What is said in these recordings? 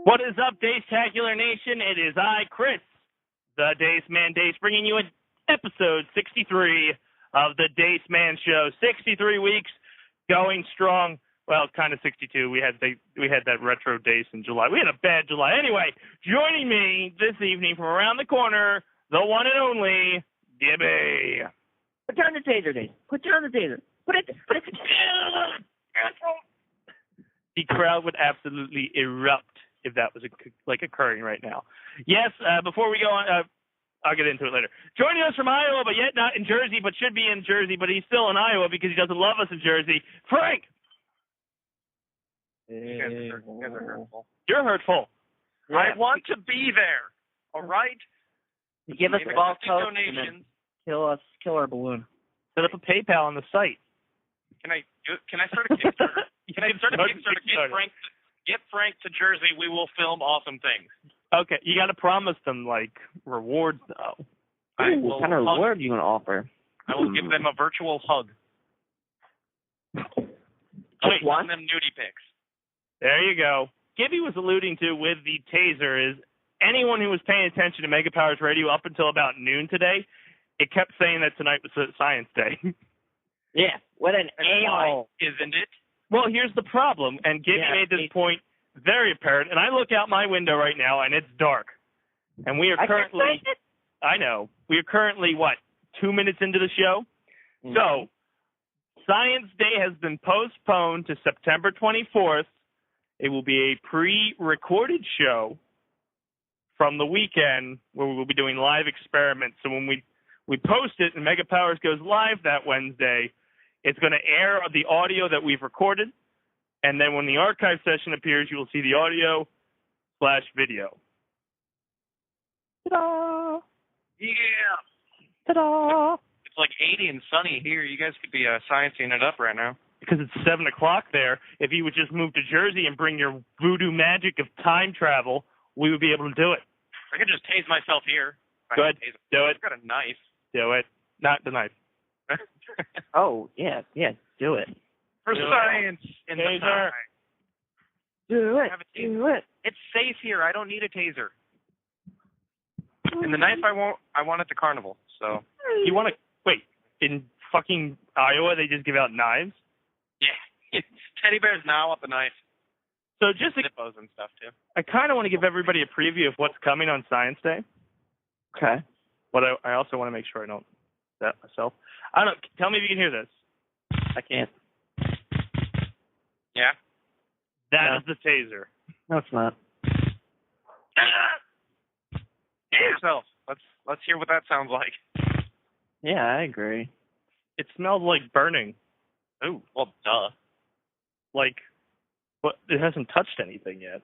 What is up, Dacetacular Nation? It is I, Chris, the Dace Man Dace, bringing you episode 63 of the Dace Man Show. 63 weeks, going strong. Well, kind of 62. We had that retro Dace in July. We had a bad July. Anyway, joining me this evening from around the corner, the one and only Gibby. Put down the taser, Dace. Put down the taser. Put it. The crowd would absolutely erupt if that was occurring right now. Yes, before we go on, I'll get into it later. Joining us from Iowa, but yet not in Jersey, but should be in Jersey, but he's still in Iowa because he doesn't love us in Jersey, Frank! You guys are hurtful. You're hurtful. Yeah. I want to be there, all right? You give us a ball coach and donations. then kill our balloon. Set up a PayPal on the site. Can I start a Kickstarter? Can I start a Kickstarter? Get Frank to Jersey. We will film awesome things. Okay, you got to promise them, rewards, though. What kind of reward do you want to offer? I will give them a virtual hug. Wait, send them nudie pics. There you go. Gibby was alluding to with the taser is anyone who was paying attention to Mega Powers Radio up until about noon today, it kept saying that tonight was Science Day. Yeah, what an a-hole, isn't it? Well, here's the problem, and Gibby made this point very apparent, and I look out my window right now, and it's dark. And we are currently, I know, we are currently, 2 minutes into the show? Mm-hmm. So, Science Day has been postponed to September 24th. It will be a pre-recorded show from the weekend where we will be doing live experiments. So when we post it and Mega Powers goes live that Wednesday, it's going to air the audio that we've recorded, and then when the archive session appears, you will see the audio/video. Ta-da! Yeah! Ta-da! It's like 80 and sunny here. You guys could be sciencing it up right now. Because it's 7 o'clock there. If you would just move to Jersey and bring your voodoo magic of time travel, we would be able to do it. I could just tase myself here. Good. Do it. I've got a knife. Do it. Not the knife. Oh, yeah, do it. For science in the Taser. sky. Do it. It's safe here. I don't need a taser. And the knife I want at the carnival. So You want to wait in fucking Iowa? They just give out knives. yeah, teddy bears now with a knife. So just Zippos and stuff too. I kind of want to give everybody a preview of what's coming on Science Day. Okay. But I also want to make sure I don't that myself. I don't know. Tell me if you can hear this. I can't. Yeah. That is the taser. No, it's not. Yourself. Let's hear what that sounds like. Yeah, I agree. It smelled like burning. Ooh, well, duh. But it hasn't touched anything yet.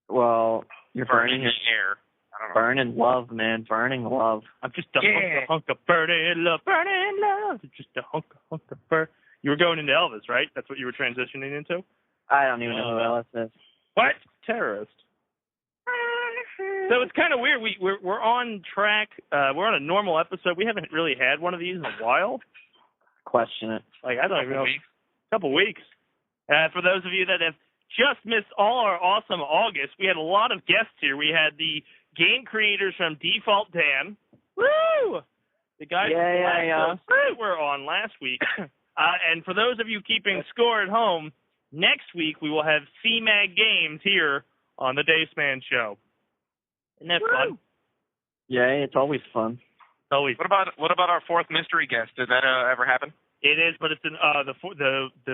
Well, you're burning your air. I don't know. burning love, man. Burning love. I'm just a hunk of burning love. Just a hunk of burn. You were going into Elvis, right? That's what you were transitioning into? I don't even know who Elvis is. What? Terrorist. So it's kind of weird. We're on track. We're on a normal episode. We haven't really had one of these in a while. Question it. I don't even know. A couple weeks. For those of you that have just missed all our awesome August, we had a lot of guests here. We had the game creators from Default Dan. Woo! The guys who were on last week. And for those of you keeping score at home, next week we will have CMAG Games here on the Dace Man Show. Isn't that fun? Yeah, it's always fun. Always. What about our fourth mystery guest? Did that ever happen? It is, but it's the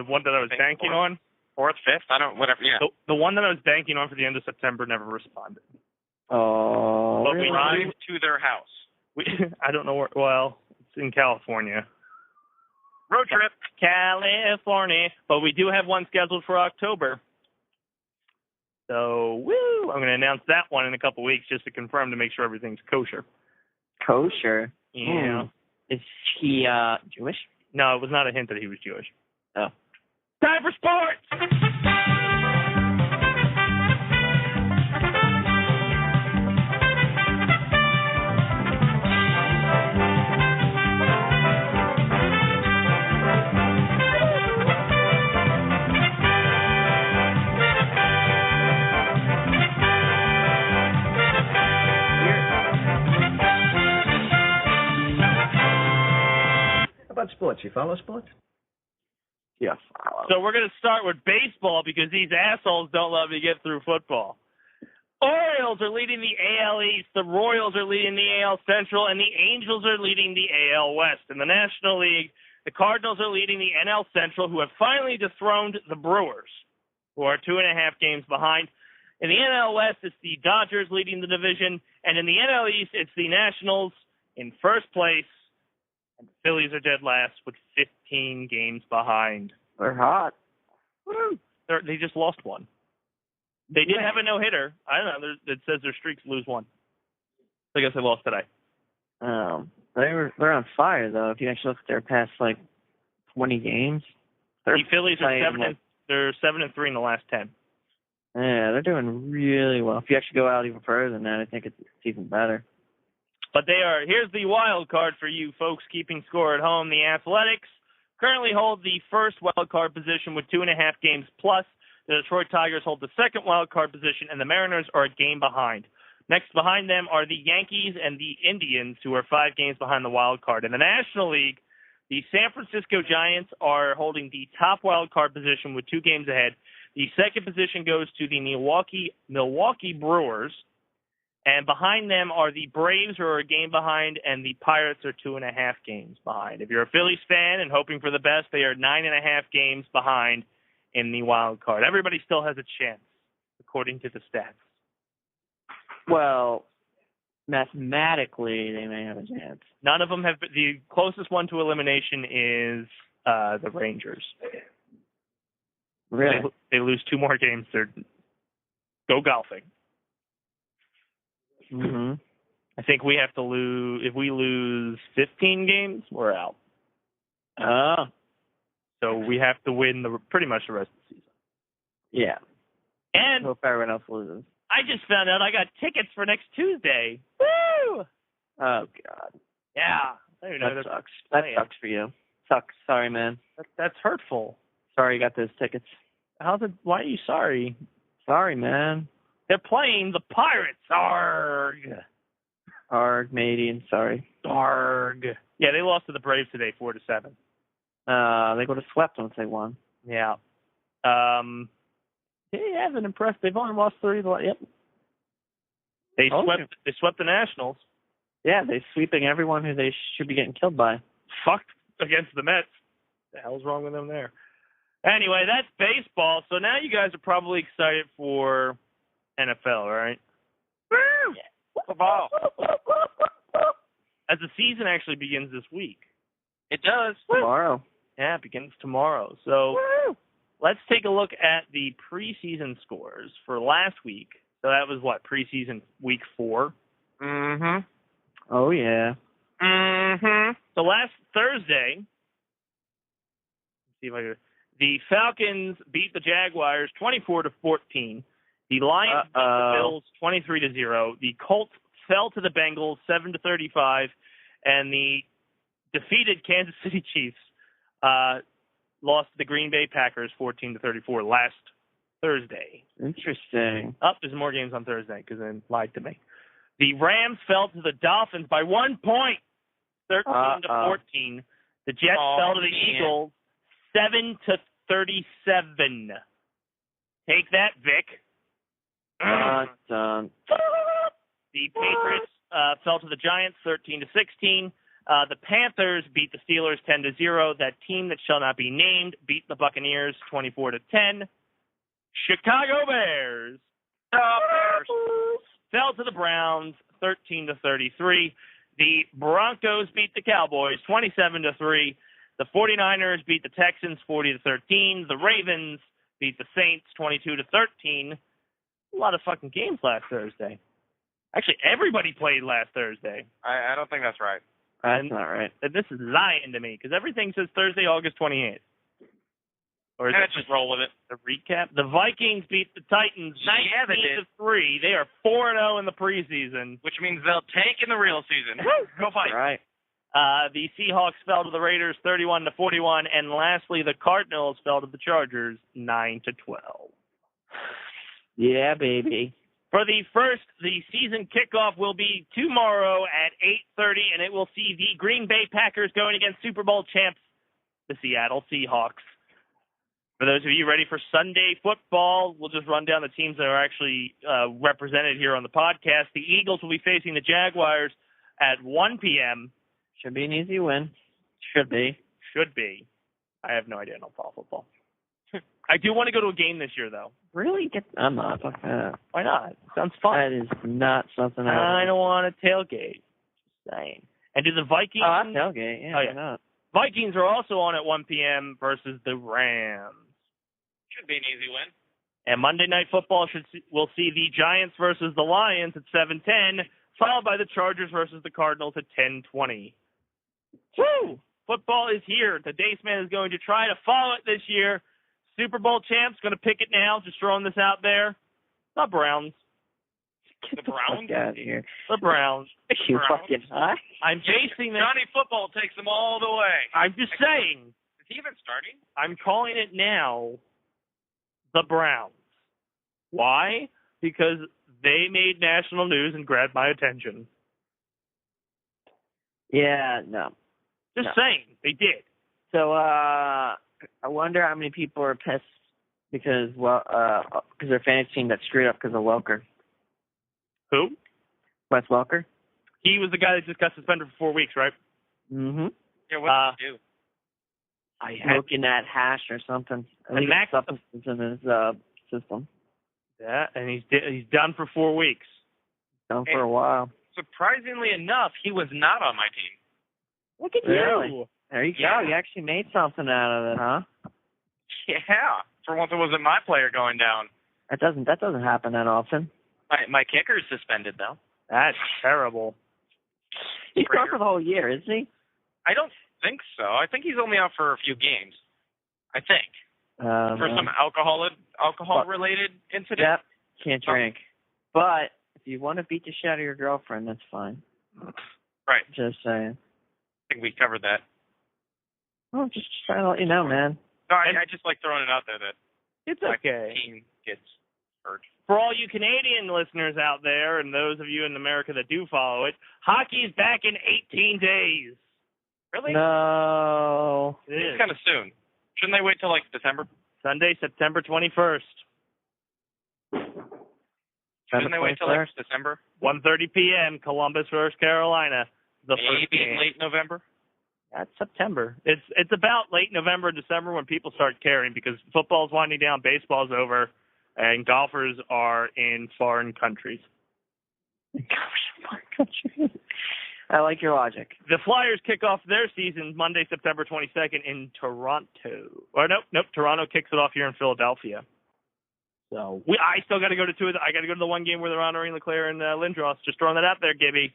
one that I was banking on. Fourth, fifth, I don't, whatever. Yeah. The one that I was banking on for the end of September never responded. Oh. But we drive to their house. I don't know where. Well, it's in California. Road trip. California. But we do have one scheduled for October. So, woo! I'm going to announce that one in a couple weeks just to confirm to make sure everything's kosher. Kosher? Yeah. Is he Jewish? No, it was not a hint that he was Jewish. Oh. Time for sports! sports. You follow sports? Yes. So we're going to start with baseball because these assholes don't let me get through football. Orioles are leading the AL East, the Royals are leading the AL Central, and the Angels are leading the AL West. In the National League, the Cardinals are leading the NL Central, who have finally dethroned the Brewers, who are 2.5 games behind. In the NL West, it's the Dodgers leading the division, and in the NL East, it's the Nationals in first place, and the Phillies are dead last with 15 games behind. They're hot. Woo! They just lost one. They did have a no-hitter. I don't know. It says their streaks lose one. I guess they lost today. They're on fire though. If you actually look at their past 20 games, the Phillies are 7-3 in the last 10. Yeah, they're doing really well. If you actually go out even further than that, I think it's even better. But here's the wild card for you folks keeping score at home. The Athletics currently hold the first wild card position with 2.5 games plus. The Detroit Tigers hold the second wild card position, and the Mariners are a game behind. Next behind them are the Yankees and the Indians, who are 5 games behind the wild card. In the National League, the San Francisco Giants are holding the top wild card position with 2 games ahead. The second position goes to the Milwaukee Brewers, and behind them are the Braves, who are a game behind, and the Pirates are 2.5 games behind. If you're a Phillies fan and hoping for the best, they are 9.5 games behind in the wild card. Everybody still has a chance, according to the stats. Well, mathematically, they may have a chance. None of them have. The closest one to elimination is the Rangers. Really? They lose 2 more games. They're go golfing. Mm-hmm. I think we have to lose. If we lose 15 games, we're out. Oh. So we have to win pretty much the rest of the season. Yeah. And hope everyone else loses. I just found out I got tickets for next Tuesday. Woo! Oh, God. Yeah. That sucks. That sucks for you. Sucks. Sorry, man. That's hurtful. Sorry you got those tickets. Why are you sorry? Sorry, man. They're playing the Pirates. Arg. Arg, matey. Sorry. Arg. Yeah, they lost to the Braves today, 4-7. They would have swept once they won. Yeah. They haven't impressed. They've only lost 3. Yep. They swept the Nationals. Yeah, they're sweeping everyone who they should be getting killed by. Fucked against the Mets. The hell's wrong with them there? Anyway, that's baseball. So now you guys are probably excited for NFL, right? Woo! Yeah. Football. As the season actually begins this week. It does. Tomorrow. Yeah, it begins tomorrow. So let's take a look at the preseason scores for last week. So that was preseason week 4? Mm-hmm. Oh, yeah. Mm-hmm. So last Thursday, let's see if I can. The Falcons beat the Jaguars 24-14. The Lions beat the Bills 23-0. The Colts fell to the Bengals 7-35, and the defeated Kansas City Chiefs lost to the Green Bay Packers 14-34 last Thursday. Interesting. There's more games on Thursday because they lied to me. The Rams fell to the Dolphins by 1 point, 13-14. The Jets fell to the Eagles 7-37. Take that, Vic. Dun. The Patriots fell to the Giants 13-16. The Panthers beat the Steelers 10-0. That team that shall not be named beat the Buccaneers 24-10. Chicago Bears fell to the Browns 13-33. The Broncos beat the Cowboys 27-3. The 49ers beat the Texans 40-13. The Ravens beat the Saints 22-13. A lot of fucking games last Thursday. Actually, everybody played last Thursday. I don't think that's right. That's not right. This is lying to me because everything says Thursday, August 28th. Or is Let's just roll with it. The recap? The Vikings beat the Titans 19-3. They are 4-0 in the preseason, which means they'll tank in the real season. Go fight. Right. The Seahawks fell to the Raiders 31-41, and lastly, the Cardinals fell to the Chargers 9-12. Yeah, baby. For the season kickoff will be tomorrow at 8:30, and it will see the Green Bay Packers going against Super Bowl champs the Seattle Seahawks. For those of you ready for Sunday football, we'll just run down the teams that are actually represented here on the podcast. The Eagles will be facing the Jaguars at 1 p.m. Should be an easy win. Should be. Should be. I have no idea. I don't follow football. I do want to go to a game this year, though. Really? I'm not. Fuck that. Why not? Sounds fun. That is not something I don't want to tailgate. Just saying. And do the Vikings... Oh, tailgate. Yeah, why not? Vikings are also on at 1 p.m. versus the Rams. Should be an easy win. And Monday Night Football we'll see the Giants versus the Lions at 7:10, followed by the Chargers versus the Cardinals at 10:20. Woo! Football is here. The Dace Man is going to try to follow it this year. Super Bowl champs going to pick it now. Just throwing this out there. The Browns. The Browns? Get out of here. The Browns. You fucking high? I'm basing this. Johnny Football takes them all the way. I'm just saying. Is he even starting? I'm calling it now. The Browns. Why? Because they made national news and grabbed my attention. Yeah, no. Just saying. They did. So, I wonder how many people are pissed because their fantasy team got screwed up because of Welker. Who? Wes Welker. He was the guy that just got suspended for 4 weeks, right? Mm-hmm. Yeah, what did he do? Smoking that hash or something. And Max substance in his system. Yeah, and he's done for 4 weeks. Done for a while. Surprisingly enough, he was not on my team. Look at really? you. There you go. You actually made something out of it, huh? Yeah. For once, it wasn't my player going down. That doesn't happen that often. My kicker is suspended, though. That's terrible. He's gone for the whole year, isn't he? I don't think so. I think he's only out for a few games. I think. For some alcohol-related incident. Yep. Can't drink. But if you want to beat the shit out of your girlfriend, that's fine. Right. Just saying. I think we covered that. Oh, just trying to let you know, man. No, I just like throwing it out there that it's okay. My team gets hurt. For all you Canadian listeners out there and those of you in America that do follow it, hockey is back in 18 days. Really? No. It's kind of soon. Shouldn't they wait till, like, December? Sunday, September 21st. Shouldn't they wait till, like, December? 1:30 p.m., Columbus versus Carolina. Maybe late November? That's September. It's about late November, December when people start caring because football's winding down, baseball's over, and golfers are in foreign countries. I like your logic. The Flyers kick off their season Monday, September 22nd in Toronto. Or nope. Toronto kicks it off here in Philadelphia. So I still got to go to I got to go to the one game where they're honoring Leclerc and Lindros. Just throwing that out there, Gibby.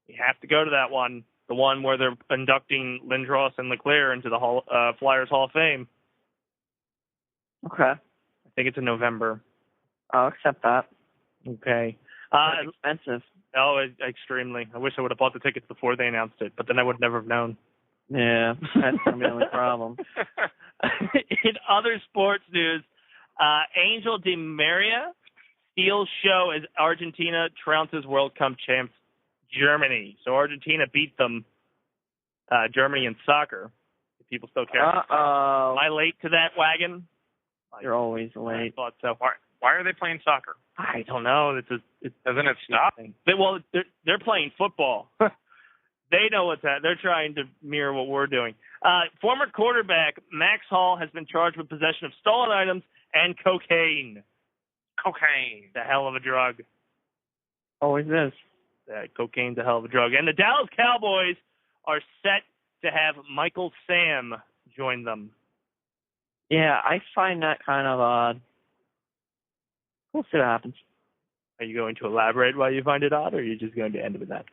You have to go to that one. The one where they're inducting Lindros and Leclerc into the Flyers Hall of Fame. Okay. I think it's in November. I'll accept that. Okay. It's expensive. Oh, extremely. I wish I would have bought the tickets before they announced it, but then I would never have known. Yeah, that's going to be the only problem. In other sports news, Angel Di Maria steals show as Argentina trounces World Cup champs Germany. So Argentina beat them, Germany in soccer. If people still care. Uh-oh. Am I late to that wagon? You're always late. I thought so. Why are they playing soccer? I don't know. Doesn't it stop? They're playing football. They know what's that. They're trying to mirror what we're doing. Former quarterback Max Hall has been charged with possession of stolen items and cocaine. Cocaine. The hell of a drug. Always is. Cocaine's a hell of a drug. And the Dallas Cowboys are set to have Michael Sam join them. Yeah, I find that kind of odd. We'll see what happens. Are you going to elaborate why you find it odd, or are you just going to end with that?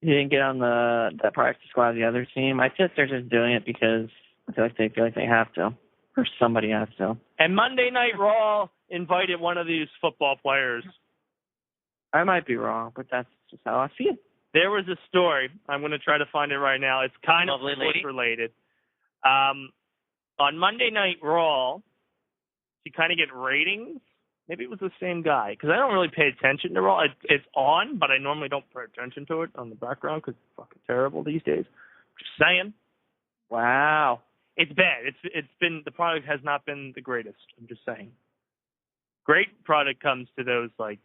He didn't get on the practice squad of the other team. I think they're just doing it because I feel like they have to, or somebody has to. And Monday Night Raw invited one of these football players. I might be wrong, but that's just how I feel. There was a story. I'm going to try to find it right now. It's kind of sports related. On Monday Night Raw, you kind of get ratings. Maybe it was the same guy, because I don't really pay attention to Raw. It's on, but I normally don't pay attention to it on the background because it's fucking terrible these days. Just saying. Wow. It's bad. It's been the product has not been the greatest. I'm just saying. Great product comes to those like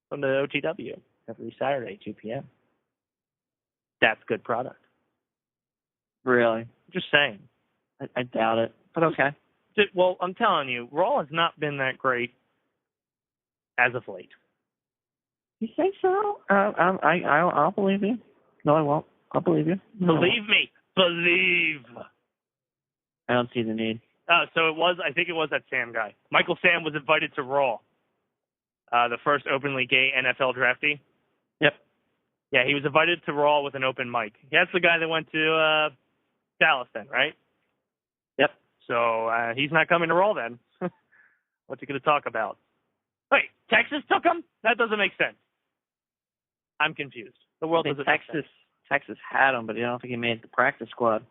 from the OTW every Saturday 2 p.m. That's good product. Really? Just saying. I doubt it, but okay. Well, I'm telling you, Raw has not been that great as of late. You think so? I'll believe you. No, I won't. I'll believe you. No, Believe me. Believe. I don't see the need. So I think it was that Sam guy. Michael Sam was invited to Raw. The first openly gay NFL draftee. Yep. Yeah, he was invited to Raw with an open mic. That's the guy that went to Dallas then, right? Yep. So he's not coming to Raw then. What's he going to talk about? Wait, Texas took him? That doesn't make sense. I'm confused. The world doesn't make sense. Texas had him, but I don't think he made the practice squad.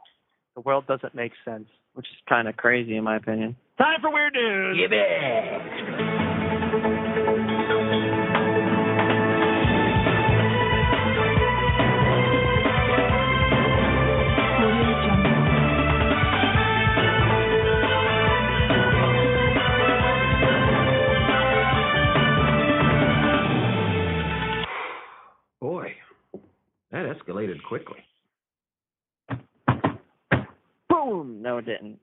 The world doesn't make sense. Which is kind of crazy in my opinion. Time for Weird News. Gibby! Boy, that escalated quickly. Boom! No, it didn't.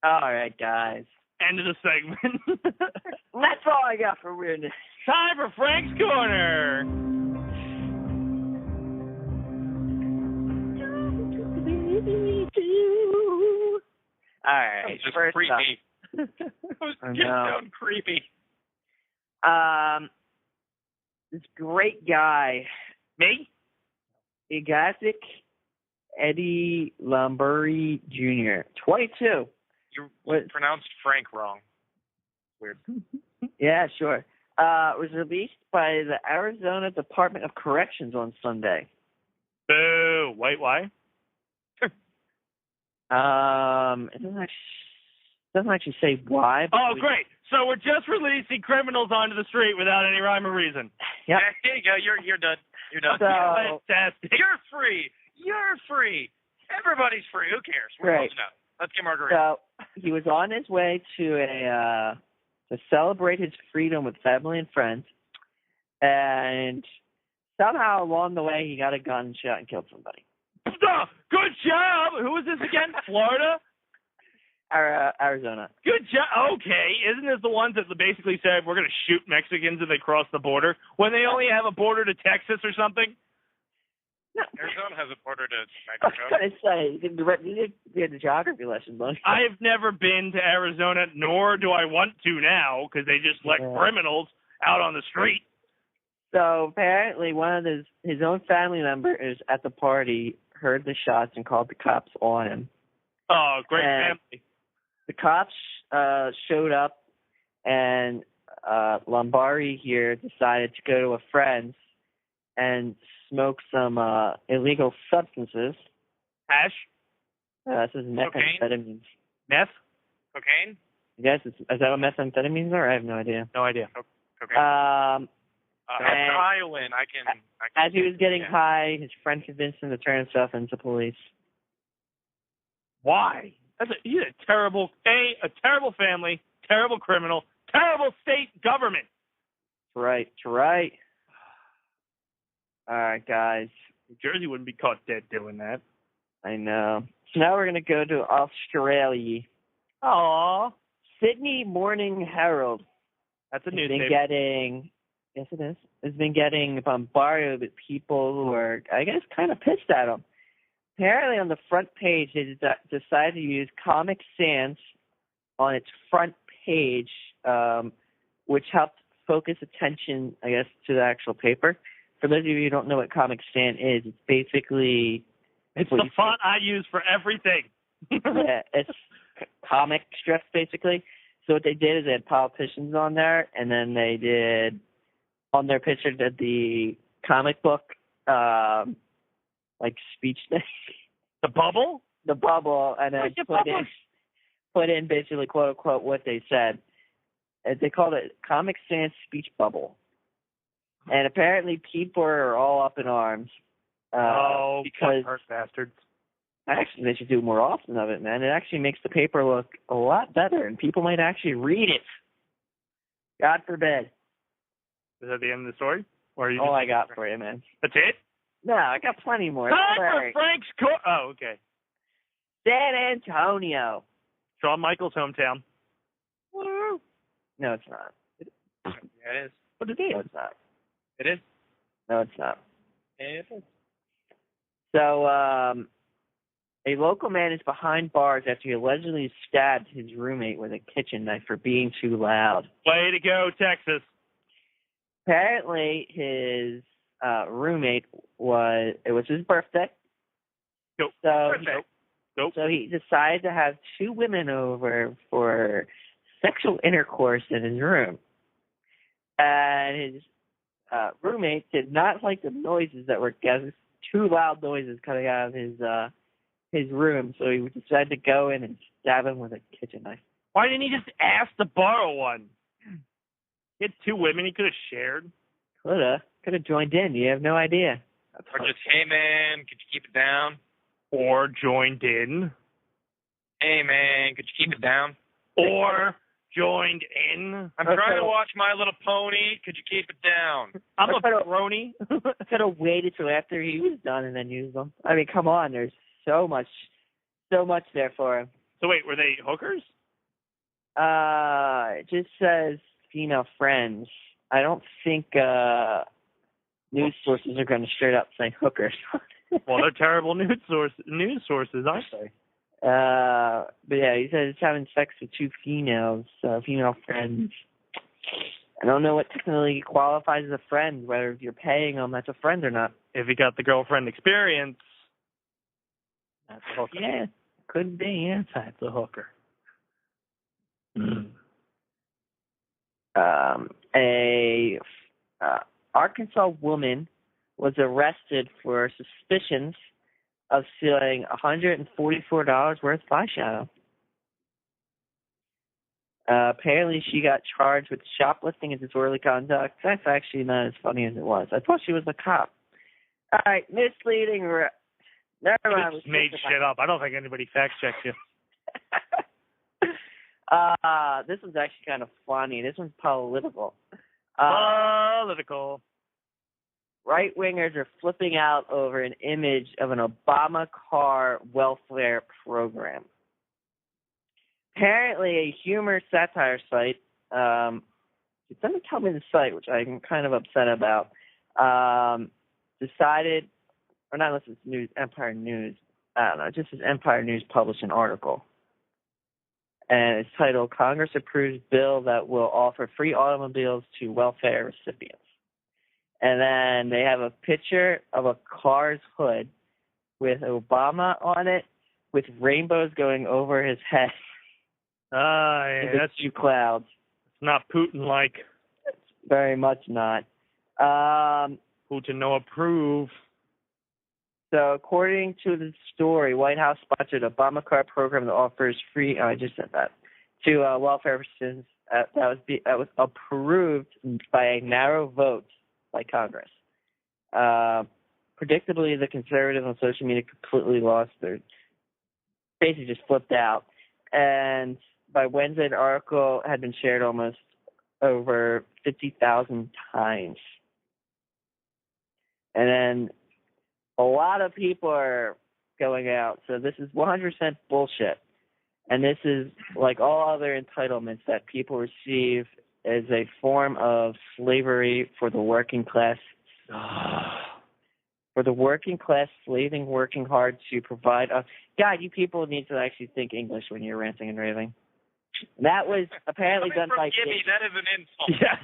All right, guys. End of the segment. That's all I got for weirdness. Time for Frank's Corner. All right. That was just first creepy. Up. It was I getting know. down creepy. This great guy, Me? Igasic Eddie Lamburi Jr., 22. You What? pronounced Frank wrong. Weird. Yeah, sure. Was released by the Arizona Department of Corrections on Sunday. Boo. Wait, why? It doesn't actually say why. But Oh, great. So we're just releasing criminals onto the street without any rhyme or reason. Yep. Yeah, here you go. You're done. You're done. So, Fantastic. You're free. You're free. Everybody's free. Who cares? We're Right. closing out. Let's get margarita. So he was on his way to celebrate his freedom with family and friends, and somehow along the way he got a gun, shot, and killed somebody. Good job. Who is this again? Florida? Arizona. Good job. Okay. Isn't this the ones that basically said we're going to shoot Mexicans if they cross the border when they only have a border to Texas or something? No. Arizona has a border to I was Mexico. going to say, you did the geography lesson, don't you? I've never been to Arizona, nor do I want to now, because they just let criminals out on the street. So apparently one of his own family members at the party heard the shots and called the cops on him. Oh, great family. The cops showed up, and Lombardi here decided to go to a friend's and smoke some illegal substances. Hash? This is methamphetamines. Meth? Cocaine? Yes, is that what methamphetamines are? I have no idea. No idea. Cocaine. Iowan. I can. As he was getting high, his friend convinced him to turn himself into police. Why? He's a terrible family, terrible criminal, terrible state government. Right. All right, guys. New Jersey wouldn't be caught dead doing that. I know. So now we're going to go to Australia. Aww. Sydney Morning Herald. That's a newspaper. Yes, it is. It's been getting bombarded with people who are, I guess, kind of pissed at him. Apparently on the front page, they decided to use Comic Sans on its front page, which helped focus attention, I guess, to the actual paper. For those of you who don't know what Comic Sans is, it's basically... It's the font I use for everything. Yeah, it's comic strips, basically. So what they did is they had politicians on there, and then they did, on their picture, did the comic book, speech thing. The bubble? The bubble, and then put in basically, quote, unquote, what they said. They called it Comic Sans Speech Bubble. And apparently people are all up in arms. Because bastards. Actually, they should do more often of it, man. It actually makes the paper look a lot better, and people might actually read it. God forbid. Is that the end of the story? Or are you All I got for you, man. That's it? No, I got plenty more. Time for Frank's Oh, okay. San Antonio. Shawn Michaels' hometown. Woo. No, it's not. Yeah, it is. But it is. No, it's not. It is. No, it's not. Yeah, it is. So, a local man is behind bars after he allegedly stabbed his roommate with a kitchen knife for being too loud. Way to go, Texas. Apparently, his roommate was his birthday. Nope. So he decided to have two women over for sexual intercourse in his room. And his roommate did not like the noises that were too loud noises coming out of his room, so he decided to go in and stab him with a kitchen knife. Why didn't he just ask to borrow one? He had two women he could have shared. Could have joined in. You have no idea. Or just, hey, man, could you keep it down? Or joined in. Hey, man, could you keep it down? Or joined in. I'm trying to watch My Little Pony. Could you keep it down? I'm a brony. Could have waited till after he was done and then used them. I mean, come on. There's so much there for him. So wait, were they hookers? It just says female friends. I don't think news sources are going to straight up say hookers. Well, they're terrible news sources, aren't they? But yeah, he said he's having sex with two female friends. I don't know what technically qualifies as a friend, whether if you're paying them, that's a friend or not. If you got the girlfriend experience, that's a hooker. Yeah, could be, yeah. That's a hooker. A Arkansas woman was arrested for suspicions of stealing $144 worth of eyeshadow. Apparently, she got charged with shoplifting and disorderly conduct. That's actually not as funny as it was. I thought she was a cop. All right, misleading. Never mind. Just made shit up. I don't think anybody fact-checked you. This one's actually kind of funny. This one's political. Political. Right-wingers are flipping out over an image of an Obama car welfare program. Apparently, a humor satire site, it doesn't tell me the site, which I'm kind of upset about, decided, or not unless it's news, Empire News, I don't know, it just says Empire News published an article. And it's titled, Congress Approves Bill That Will Offer Free Automobiles to Welfare Recipients. And then they have a picture of a car's hood with Obama on it with rainbows going over his head. Yeah, that's two clouds. It's not Putin-like. It's very much not. Putin no approve. So according to the story, White House sponsored Obama card program that offers free. Oh, I just said that to welfare recipients. That was approved by a narrow vote by Congress. Predictably, the conservatives on social media completely lost their. Basically, just flipped out. And by Wednesday, the article had been shared almost over 50,000 times. And then a lot of people are going out. So this is 100% bullshit. And this is like all other entitlements that people receive as a form of slavery for the working class. For the working class, slaving, working hard to provide. God, you people need to actually think English when you're ranting and raving. That was apparently done by Gibby, that is an insult. Yes.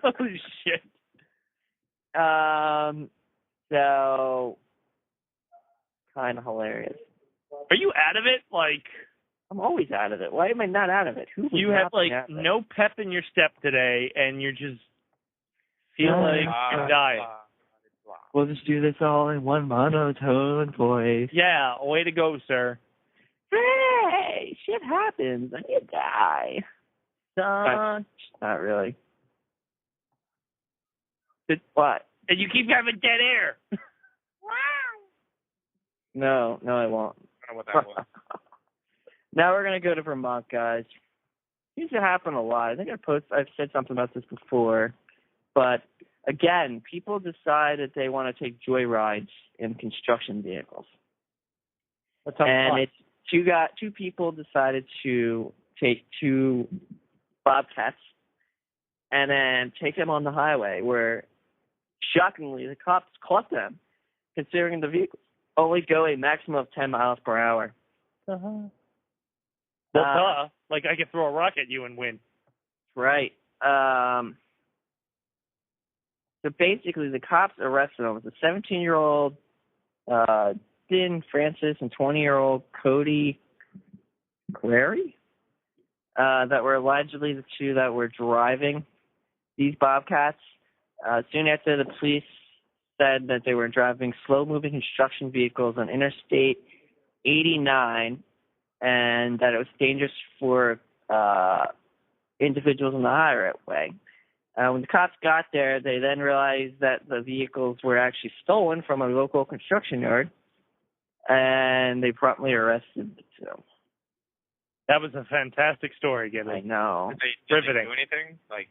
Holy shit. So, kind of hilarious. Are you out of it? Like, I'm always out of it. Why am I not out of it? You have like no pep in your step today, and you're just feeling and dying. We'll just do this all in one monotone voice. Yeah, way to go, sir. Hey, shit happens. I need to die. Not really. What? And you keep having dead air. No, I won't. I don't know what that was. Now we're going to go to Vermont, guys. Seems to happen a lot. I think I've said something about this before. But, again, people decide that they want to take joyrides in construction vehicles. That's how and fun. it's two people decided to take two Bobcats and then take them on the highway where, shockingly, the cops caught them, considering the vehicles only go a maximum of 10 miles per hour. Well, duh. Like, I could throw a rock at you and win. Right. So basically, the cops arrested him. It was a 17-year-old Din Francis and 20-year-old Cody Clary that were allegedly the two that were driving these Bobcats. Soon after, the police said that they were driving slow-moving construction vehicles on Interstate 89 and that it was dangerous for individuals on the highway. When the cops got there, they then realized that the vehicles were actually stolen from a local construction yard, and they promptly arrested the two. That was a fantastic story, Gibby. I know. Did they do anything? Like,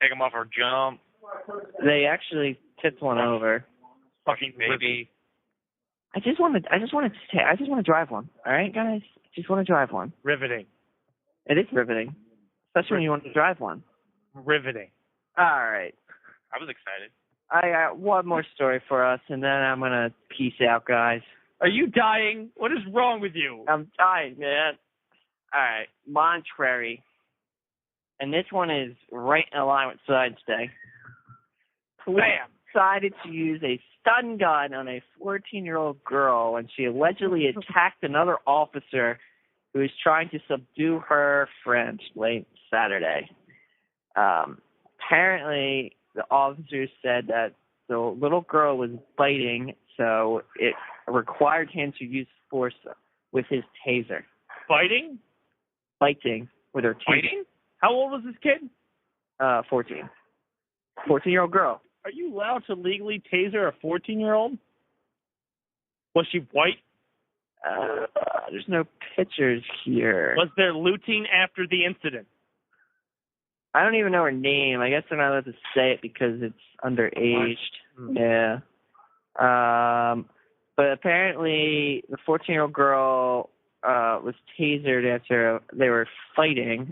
take them off or jump? They actually tipped one over. Fucking baby. I just want to drive one. All right, guys? I just want to drive one. Riveting. It is riveting, especially when you want to drive one. Riveting. All right. I was excited. I got one more story for us, and then I'm going to peace out, guys. Are you dying? What is wrong with you? I'm dying, man. All right. Monterey. And this one is right in line with Science Day. Police decided to use a stun gun on a 14-year-old girl when she allegedly attacked another officer who was trying to subdue her friend late Saturday. Apparently, the officers said that the little girl was biting, so it required him to use force with his taser. Biting? Biting with her taser. Biting? How old was this kid? 14. 14-year-old girl. Are you allowed to legally taser a 14-year-old? Was she white? There's no pictures here. Was there looting after the incident? I don't even know her name. I guess they're not allowed to say it because it's underaged. Yeah. But apparently the 14-year-old girl was tasered after they were fighting,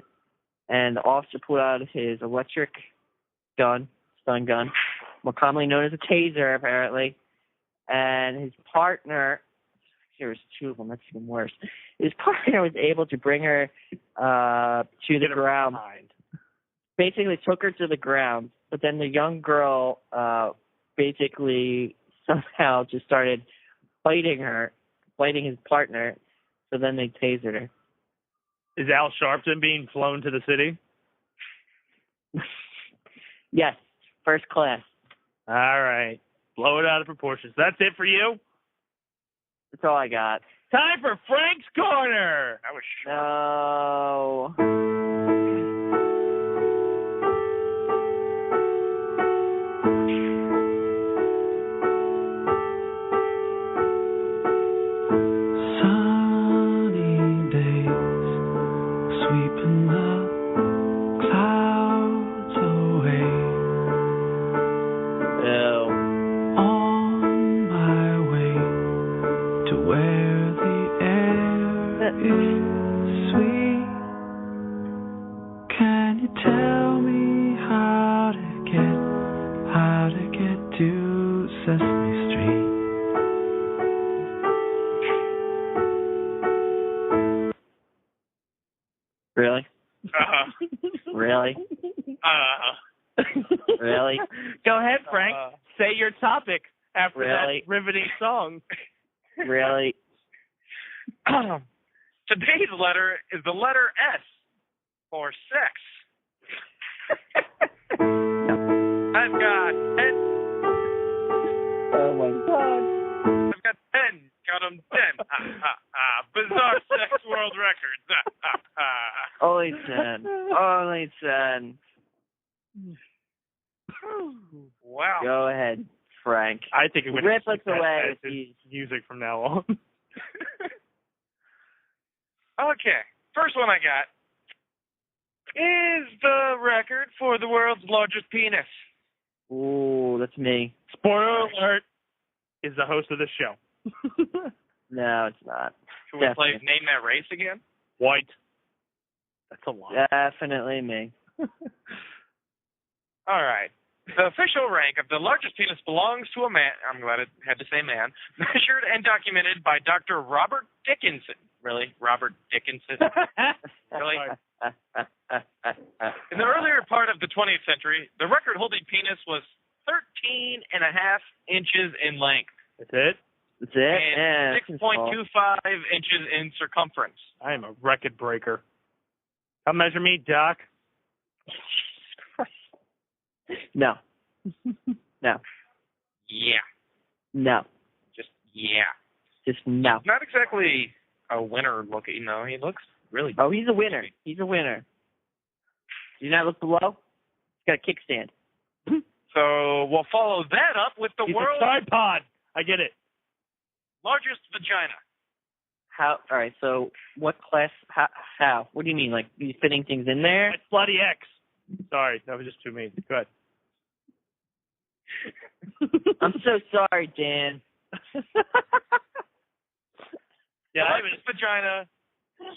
and the officer pulled out his electric gun, stun gun, more commonly known as a taser, apparently. And his partner, there was two of them, that's even worse. His partner was able to bring her to the ground. Basically took her to the ground, but then the young girl basically somehow just started fighting his partner, so then they tasered her. Is Al Sharpton being flown to the city? Yes, first class. All right. Blow it out of proportions. That's it for you? That's all I got. Time for Frank's Corner. That was short. No. Really? Really? Really? Go ahead, Frank. Say your topic after really? That riveting song. Really? Today's letter is the letter S for sex. I've got 10. Oh my God. I've got 10. Count them 10. Bizarre sex world records. Only 10. Only 10. Wow. Go ahead, Frank. I think it would rip us away with these music from now on. Okay, first one I got is the record for the world's largest penis. Ooh, that's me. Spoiler alert, is the host of this show. No, it's not. Can we play Name That Race again? White. That's a lot. Definitely me. All right. The official rank of the largest penis belongs to a man. I'm glad it had to say man. Measured and documented by Dr. Robert Dickinson. Really? Robert Dickinson? Really? In the earlier part of the 20th century, the record-holding penis was 13 and a half inches in length. That's it? That's it? And 6.25 inches in circumference. I am a record breaker. Come measure me, Doc. No. No. Yeah. No. Just, yeah. Just no. Not exactly a winner looking, though. He looks really good. Oh, he's a winner. He's a winner. Do you not look below? He's got a kickstand. So we'll follow that up with the He's world's a tripod. I get it. largest vagina. How? All right, so what class? How? What do you mean? Like, you fitting things in there? It's bloody X. Sorry, that was just too mean. Go ahead. I'm so sorry, Dan. Yeah, the largest vagina,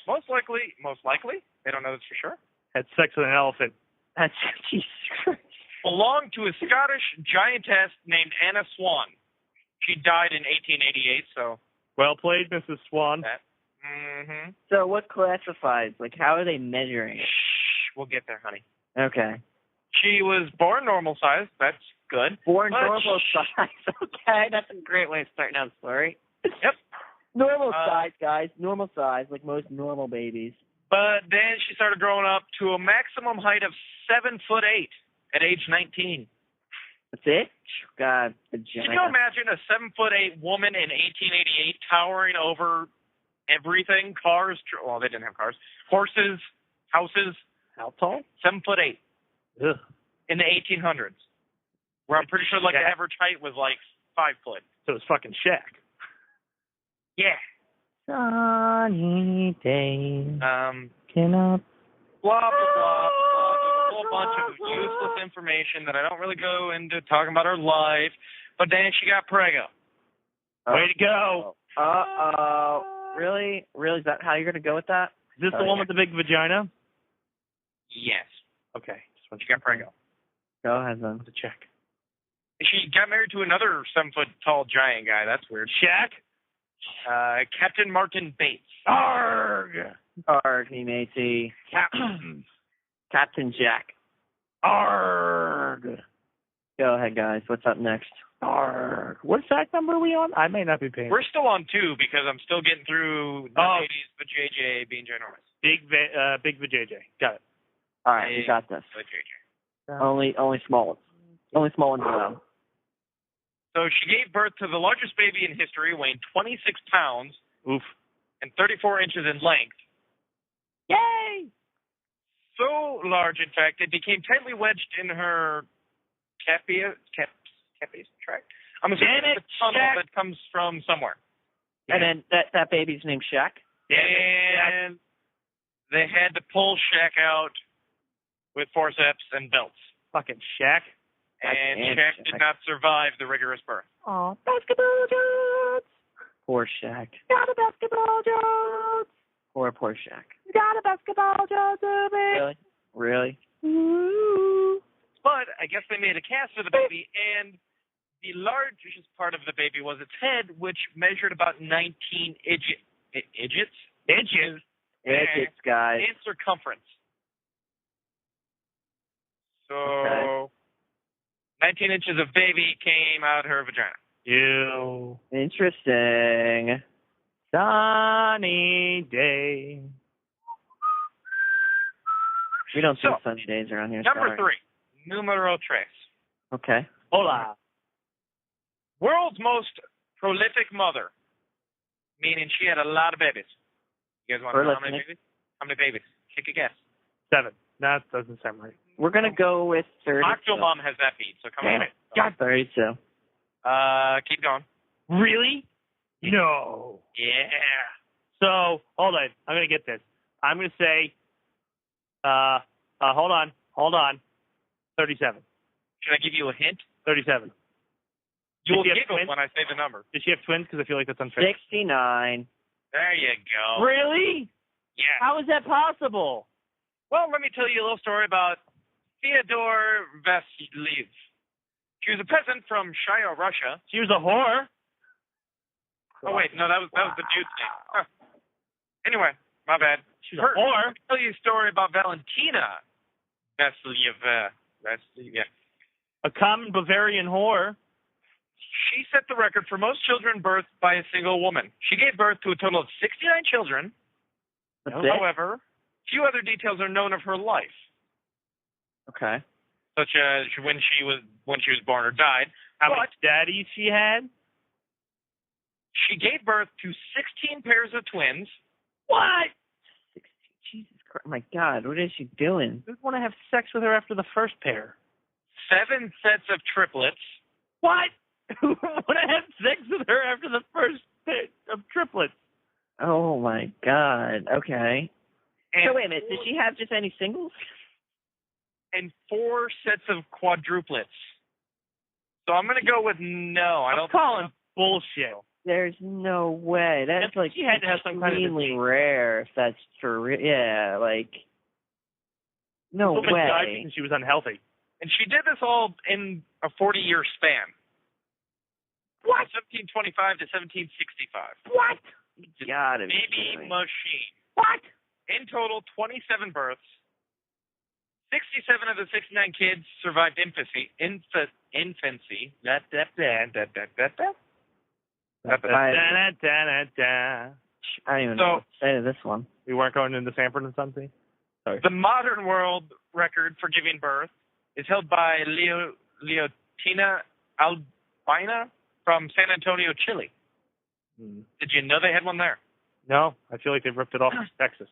most likely, they don't know this for sure, Had sex with an elephant. That's Jesus Christ. belonged to a Scottish giantess named Anna Swan. She died in 1888, so. Well played, Mrs. Swan. Mm-hmm. So what classifies? Like, how are they measuring it? Shh, we'll get there, honey. Okay. She was born normal size. That's good. Born But normal size. Okay, that's a great way of starting out a story. Yep. Normal size, guys. Normal size, like most normal babies. But then she started growing up to a maximum height of 7'8" at age 19. That's it? God, vagina. Can you imagine a 7'8" woman in 1888 towering over everything? Cars, well, they didn't have cars. Horses, houses. How tall? 7'8" Ugh. in the 1800s. Where I'm pretty sure like the average height was like 5 foot. So it's fucking Shaq. Yeah. Sunny day. Cannot. Blah, blah, blah. A whole bunch of useless information that I don't really go into talking about her life. But then she got preggo. Way to go. Uh-oh. Really? Really? Is that how you're going to go with that? Is this the one with the big vagina? Yes. Okay. She got preggo. Go ahead, then. To check. She got married to another 7-foot-tall giant guy. That's weird. Shaq? Captain Martin Bates. Arg! Arg, me matey. Captain Jack. Arg! Go ahead, guys. What's up next? Arg. What fact number are we on? I may not be paying. We're still on 2 because I'm still getting through the 80s, the JJ being ginormous. Big vajayjay. Got it. All right, we got this. The JJ. Only small ones. Only small ones allowed. So she gave birth to the largest baby in history, weighing 26 pounds. Oof. And 34 inches in length. Yay! So large, in fact, it became tightly wedged in her capias tract. I'm assuming it's a tunnel that comes from somewhere. And then that baby's named Shaq? And they had to pull Shaq out with forceps and belts. Fucking Shaq. And Shaq did not survive the rigorous birth. Oh, basketball jokes. Poor Shaq. Got a basketball jokes. Poor Shaq. Got a basketball joke, baby. Really? Ooh. But I guess they made a cast of the baby, and the largest part of the baby was its head, which measured about 19 inches, guys. in circumference. So, okay. 19 inches of baby came out her vagina. Ew. Interesting. Sunny day. We don't see sunny days around here. Number 3, numero 3. Okay. Hola. World's most prolific mother, meaning she had a lot of babies. You guys want to know how many babies? How many babies? Take a guess. 7. That doesn't sound right. We're going to go with 32. Octo Mom has that beat, so come on. God, 32. Keep going. Really? No. Yeah. So, hold on. I'm going to get this. I'm going to say, hold on. 37. Should I give you a hint? 37. You will Did she have giggle twins? when I say the number. Does she have twins? Because I feel like that's unfair. 69. There you go. Really? Yeah. How is that possible? Well, let me tell you a little story about Fyodor Vasiliev. She was a peasant from Shire, Russia. She was a whore. Oh wait, no, that was the dude's name. Huh. Anyway, my bad. She's a whore. Let me tell you a story about Valentina Vasiliev. A common Bavarian whore. She set the record for most children birthed by a single woman. She gave birth to a total of 69 children. However, few other details are known of her life. Okay. Such as when she was born or died. How much daddies she had? She gave birth to 16 pairs of twins. What? 16. Jesus Christ. My God, what is she doing? Who'd want to have sex with her after the first pair? 7 sets of triplets. What? Who would want to have sex with her after the first pair of triplets? Oh, my God. Okay. And So, wait a minute. Did she have just any singles? And 4 sets of quadruplets. So I'm going to go with no. I don't calling bullshit. There's no way. That's like she had to have some kind of extremely disease. rare if that's true. Yeah, like, no Woman way. died because she was unhealthy. And she did this all in a 40-year span. What? 1725 to 1765. What? You gotta be Baby kidding me. machine. What? In total, 27 births. 67 of the 69 kids survived infancy. I don't even know what to say to this one. We weren't going into Sanford and Son, Sorry. The modern world record for giving birth is held by Leotina Albina from San Antonio, Chile. Did you know they had one there? No, I feel like they've ripped it off from Texas.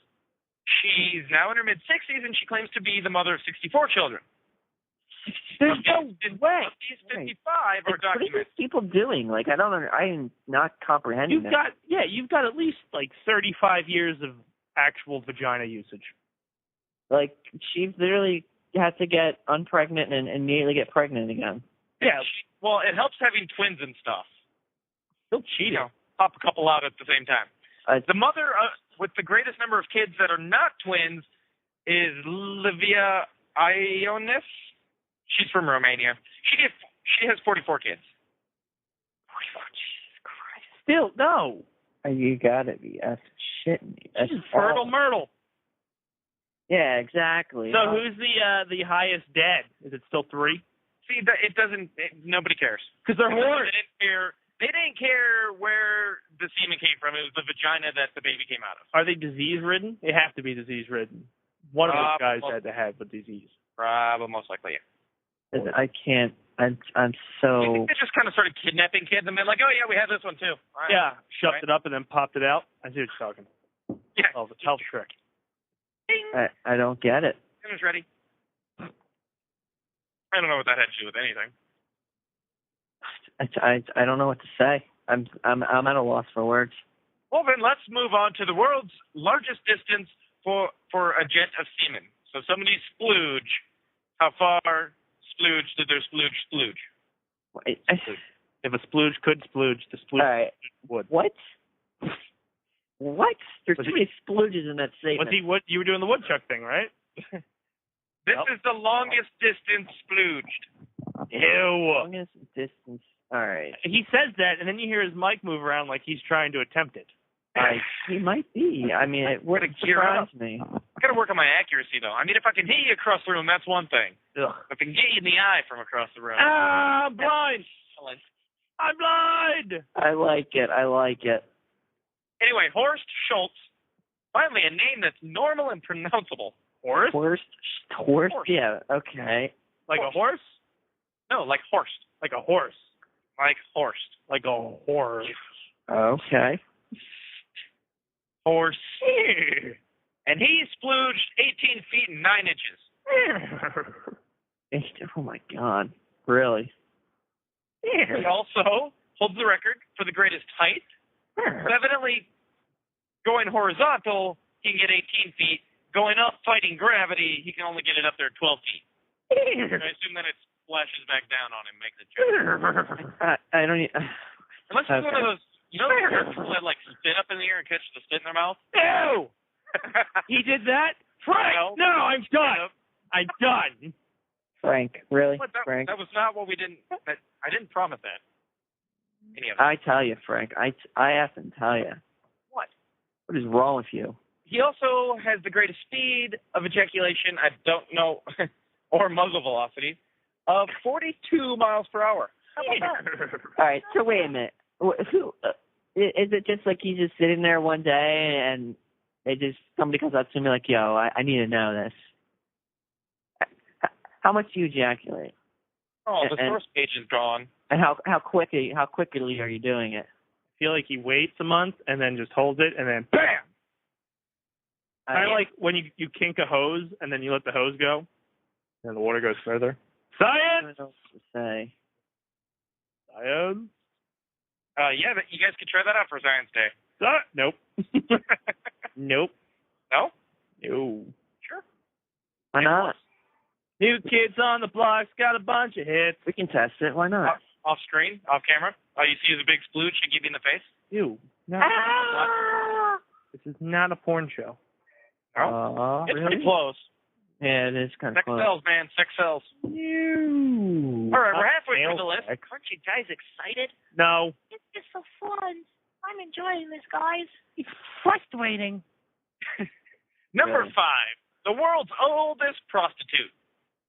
She's now in her mid-60s, and she claims to be the mother of 64 children. There's no way. Of these 55 are What are documented. these people doing? Like, I'm not comprehending that. You've got at least like 35 years of actual vagina usage. Like, she literally had to get unpregnant and immediately get pregnant again. Yeah. Well, it helps having twins and stuff. Still cheating. You know, pop a couple out at the same time. The mother with the greatest number of kids that are not twins is Livia Ionis. She's from Romania. She has 44 kids. 44, Jesus Christ. Still, no. You gotta be shitting me. That's She's fertile Myrtle. Yeah, exactly. So who's the highest dead? Is it still 3? See, it doesn't. Nobody cares. Because they're whores. They didn't care where the semen came from. It was the vagina that the baby came out of. Are they disease-ridden? They have to be disease-ridden. One of those guys had to have a disease. Probably most likely. I can't. I'm so. I think they just kind of started kidnapping kids and been like, oh yeah, we have this one too. All right. Yeah, shoved it up and then popped it out. I see what you're talking. Yeah. Health trick. Ding. I don't get it. Dinner's ready. I don't know what that had to do with anything. I don't know what to say. I'm at a loss for words. Well, then let's move on to the world's largest distance for a jet of semen. So somebody splooge. How far splooge did their splooge? If a splooge could splooge, the splooge would. What? What? There's too many splooges in that statement. You were doing the woodchuck thing, right? This is the longest distance splooged. Ew. Longest distance. All right. He says that, and then you hear his mic move around like he's trying to attempt it. He might be. I mean, it wouldn't surprise me. I got to work on my accuracy, though. I mean, if I can hit you across the room, that's one thing. Ugh. If I can get you in the eye from across the room. Ah, I'm blind. I'm blind. I like it. Anyway, Horst Schultz. Finally, a name that's normal and pronounceable. Horst? Horst? Yeah, okay. Like a horse? No, like Horst. Like a horse. Like Horst. Like a horse. Okay. Horse. And he splooged 18 feet and 9 inches. Oh, my God. Really? He also holds the record for the greatest height So evidently, going horizontal, he can get 18 feet. Going up, fighting gravity, he can only get it up there 12 feet. So I assume that it splashes back down on him, makes it jump. I don't. Unless it's one of those, people that like spit up in the air and catch the spit in their mouth. Ew! He did that? Frank! No, I'm done. I'm done. Frank, really? Frank? That was not what we didn't. I didn't promise that. Any of it. I tell you, Frank. I often tell you. What? What is wrong with you? He also has the greatest speed of ejaculation, I don't know, or muzzle velocity, of 42 miles per hour. All right, so wait a minute. Who is it? Just like he's just sitting there one day and somebody comes up to me like, yo, I need to know this. How much do you ejaculate? Oh, the source page is gone. And how quickly are you doing it? I feel like he waits a month and then just holds it and then BAM! Kind of like when you kink a hose and then you let the hose go and the water goes further. Science! I don't know what to say. Science? Yeah, but you guys could try that out for Science Day. Nope. Nope. No? No. Sure. Why not? New Kids on the Block's got a bunch of hits. We can test it. Why not? Off screen? Off camera? All you see is a big splooge and give you in the face? Ew. No. This is not a porn show. No? It's Really? pretty close. Yeah, it is kind of Sex close. sells, man. Sex sells. Ew. All right, we're halfway through Male the list. sex. Aren't you guys excited? No. It's just so fun. I'm enjoying this, guys. It's frustrating. Number Really? 5, the world's oldest prostitute.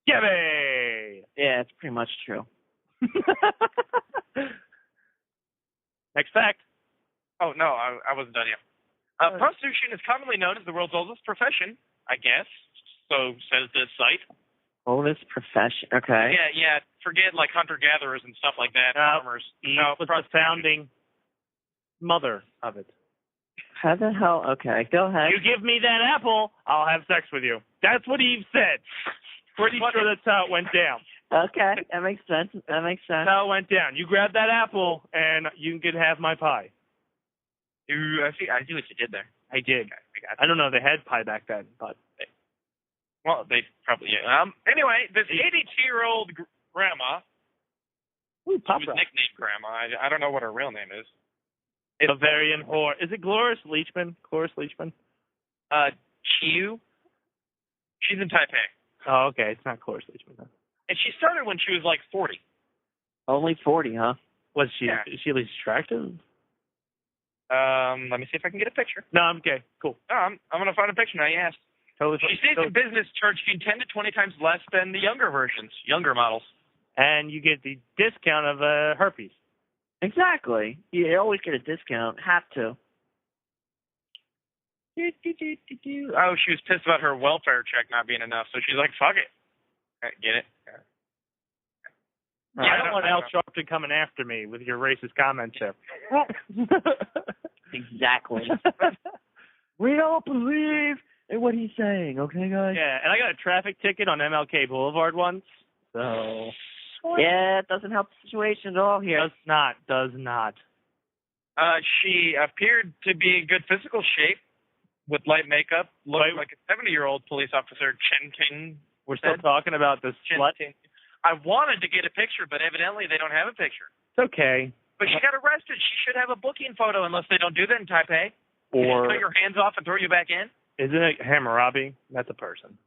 Gibby! Yeah, it's pretty much true. Next fact. Oh, no, I wasn't done yet. Prostitution is commonly known as the world's oldest profession, I guess. So says this site. Oldest profession. Okay. Yeah. Forget like hunter-gatherers and stuff like that. Farmers. He was the founding mother of it. How the hell? Okay, go ahead. You give me that apple, I'll have sex with you. That's what Eve said. Pretty sure that's how it went down. Okay, that makes sense. That's how it went down. You grab that apple, and you can have my pie. I see what you did there. I did. Okay, I don't know. They had pie back then, but well, they probably. Anyway, this 82-year-old grandma. Ooh, She was nicknamed Grandma. I don't know what her real name is. Bavarian whore. Is it Cloris Leachman? Chiu. She's in Taipei. Oh, okay. It's not Cloris Leachman then. And she started when she was like 40. Only 40, huh? Was she? Yeah. Is she at least attractive? Let me see if I can get a picture. No, I'm okay. Cool. No, I'm going to find a picture now. You asked. Totally. She stays in business charging 10 to 20 times less than the younger versions, younger models. And you get the discount of herpes. Exactly. You always get a discount. Have to. Oh, she was pissed about her welfare check not being enough, so she's like, fuck it. Get it? I don't want Al Sharpton coming after me with your racist comments there. Exactly. We don't believe in what he's saying, okay, guys? Yeah, and I got a traffic ticket on MLK Boulevard once, so... Yeah, it doesn't help the situation at all here. Does not. She appeared to be in good physical shape with light makeup, looked like a 70-year-old police officer, Chen Ting. We're still talking about this slut. I wanted to get a picture, but evidently they don't have a picture. It's okay. But she got arrested. She should have a booking photo unless they don't do that in Taipei. Or cut your hands off and throw you back in. Isn't it Hammurabi? That's a person.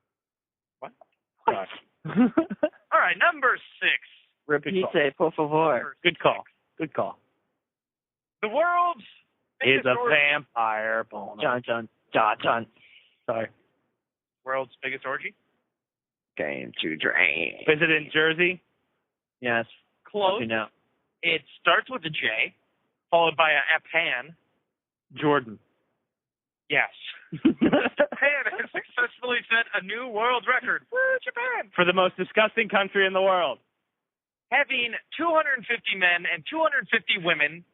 What? All right, number 6. Repite, por favor. Good call. The world's is a orgy. vampire. John. Sorry. World's biggest orgy? Game to drain. Is it in Jersey? Yes. Close. You know. It starts with a J, followed by a Pan. Jordan. Yes. Japan has successfully set a new world record. Woo, Japan! For the most disgusting country in the world. Having 250 men and 250 women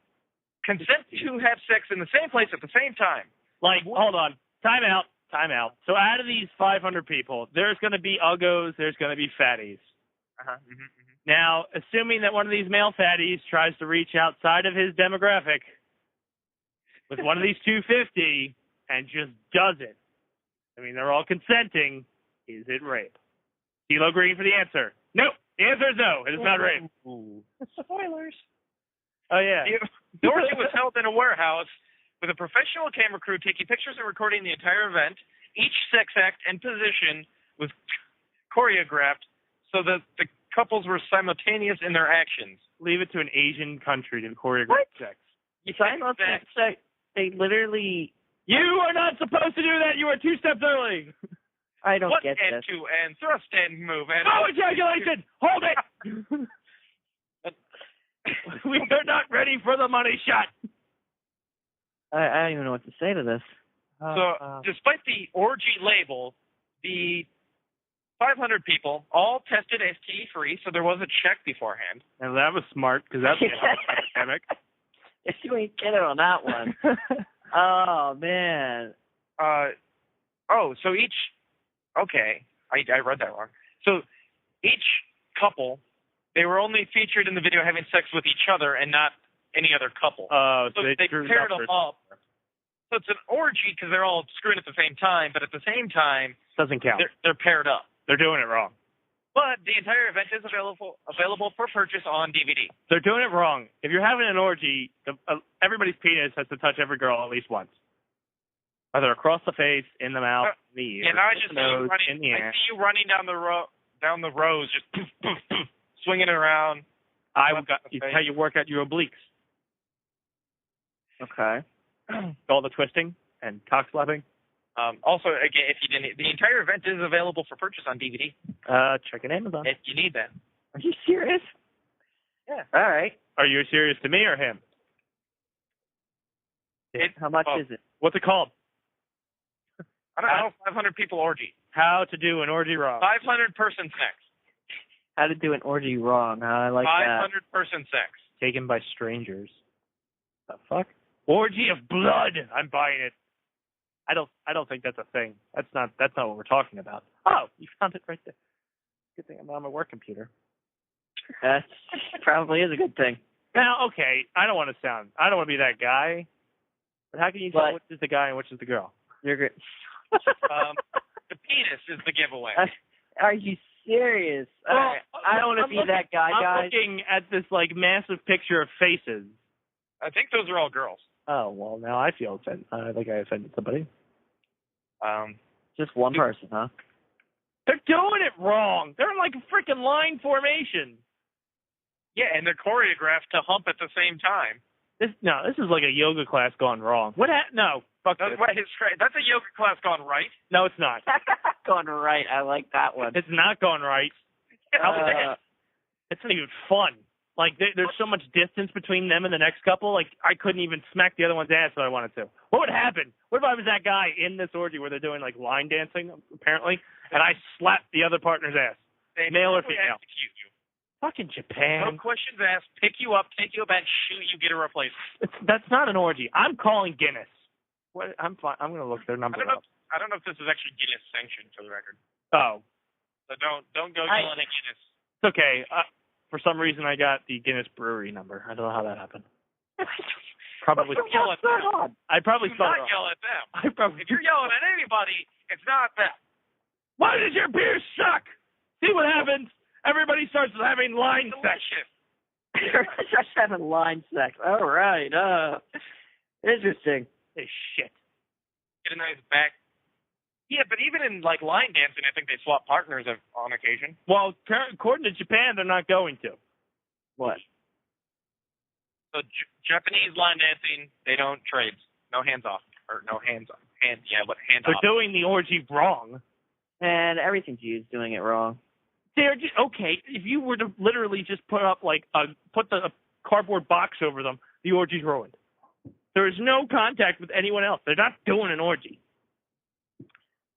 consent to have sex in the same place at the same time. Like, hold on. Time out. So out of these 500 people, there's going to be uggos, there's going to be fatties. Now, assuming that one of these male fatties tries to reach outside of his demographic, with one of these 250 and just does it, I mean, they're all consenting. Is it rape? CeeLo Green for the answer. Nope. The answer is no. It is not rape. Spoilers. Oh, yeah. The orgy was held in a warehouse with a professional camera crew taking pictures and recording the entire event. Each sex act and position was choreographed so that the couples were simultaneous in their actions. Leave it to an Asian country to choreograph sex. Simultaneous sex. They literally... You are not supposed to do that. You are 2 steps early. I don't One get and this. 2 and thrust and move and... No ejaculation! Hold it! We are not ready for the money shot. I don't even know what to say to this. So, despite the orgy label, the 500 people all tested STD-free, so there was a check beforehand. And that was smart, because that's a pandemic. If you ain't kidding on that one. Oh, man. So each... Okay, I read that wrong. So each couple, they were only featured in the video having sex with each other and not any other couple. So they paired them up. So it's an orgy because they're all screwing at the same time, but at the same time, doesn't count. They're paired up. They're doing it wrong. But the entire event is available for purchase on DVD. They're doing it wrong. If you're having an orgy, everybody's penis has to touch every girl at least once. Either across the face, in the mouth, in the ear, and I just in the nose, running, in the air. I see you running down the rows, just poof, poof, poof, swinging it around. It's how you work out your obliques. Okay. All the twisting and cock slapping. Also, again, if you didn't, the entire event is available for purchase on DVD. Check it Amazon. If you need that. Are you serious? Yeah. All right. Are you serious to me or him? How much is it? What's it called? I don't know. 500 people orgy. How to do an orgy wrong. 500 person sex. How to do an orgy wrong. I like 500 person sex. Taken by strangers. The fuck? Orgy of blood. I'm buying it. I don't think that's a thing. That's not what we're talking about. Oh, you found it right there. Good thing I'm on my work computer. That probably is a good thing. Now, okay, I don't want to be that guy. But how can you tell which is the guy and which is the girl? You're good. The penis is the giveaway. Are you serious? Well, I don't want to be that guy, guys. I'm looking at this massive picture of faces. I think those are all girls. Oh, well, now I feel offended. I think I offended somebody. Just one person, huh? They're doing it wrong. They're in a freaking line formation. Yeah, and they're choreographed to hump at the same time. This is like a yoga class gone wrong. No, fuck this. That's a yoga class gone right. No, it's not. Gone right. I like that one. It's not gone right. It's not even fun. There's so much distance between them and the next couple. I couldn't even smack the other one's ass if I wanted to. What would happen? What if I was that guy in this orgy where they're doing line dancing, apparently, and I slapped the other partner's ass? Male or female? Execute you. Fucking Japan. No questions asked. Pick you up, take you back, shoot you, get a replacement. That's not an orgy. I'm calling Guinness. What? I'm fine. I'm going to look their number up. I don't know if this is actually Guinness sanctioned, for the record. Oh. So don't go yelling at Guinness. It's okay. For some reason, I got the Guinness Brewery number. I don't know how that happened. Probably. Yell at them. I probably Do not yell at them. If you're yelling at anybody, it's not them. Why does your beer suck? See what happens? Everybody starts having line sex. Everybody starts having line sex. All right. Interesting. Hey, shit. Get a nice back. Yeah, but even in line dancing, I think they swap partners on occasion. Well, according to Japan, they're not going to. What? So Japanese line dancing, they don't trade. No hands off. Or no hands on. Hands off. They're doing the orgy wrong. And everything to you is doing it wrong. They're just, okay, if you were to literally just put up put the cardboard box over them, the orgy's ruined. There is no contact with anyone else. They're not doing an orgy.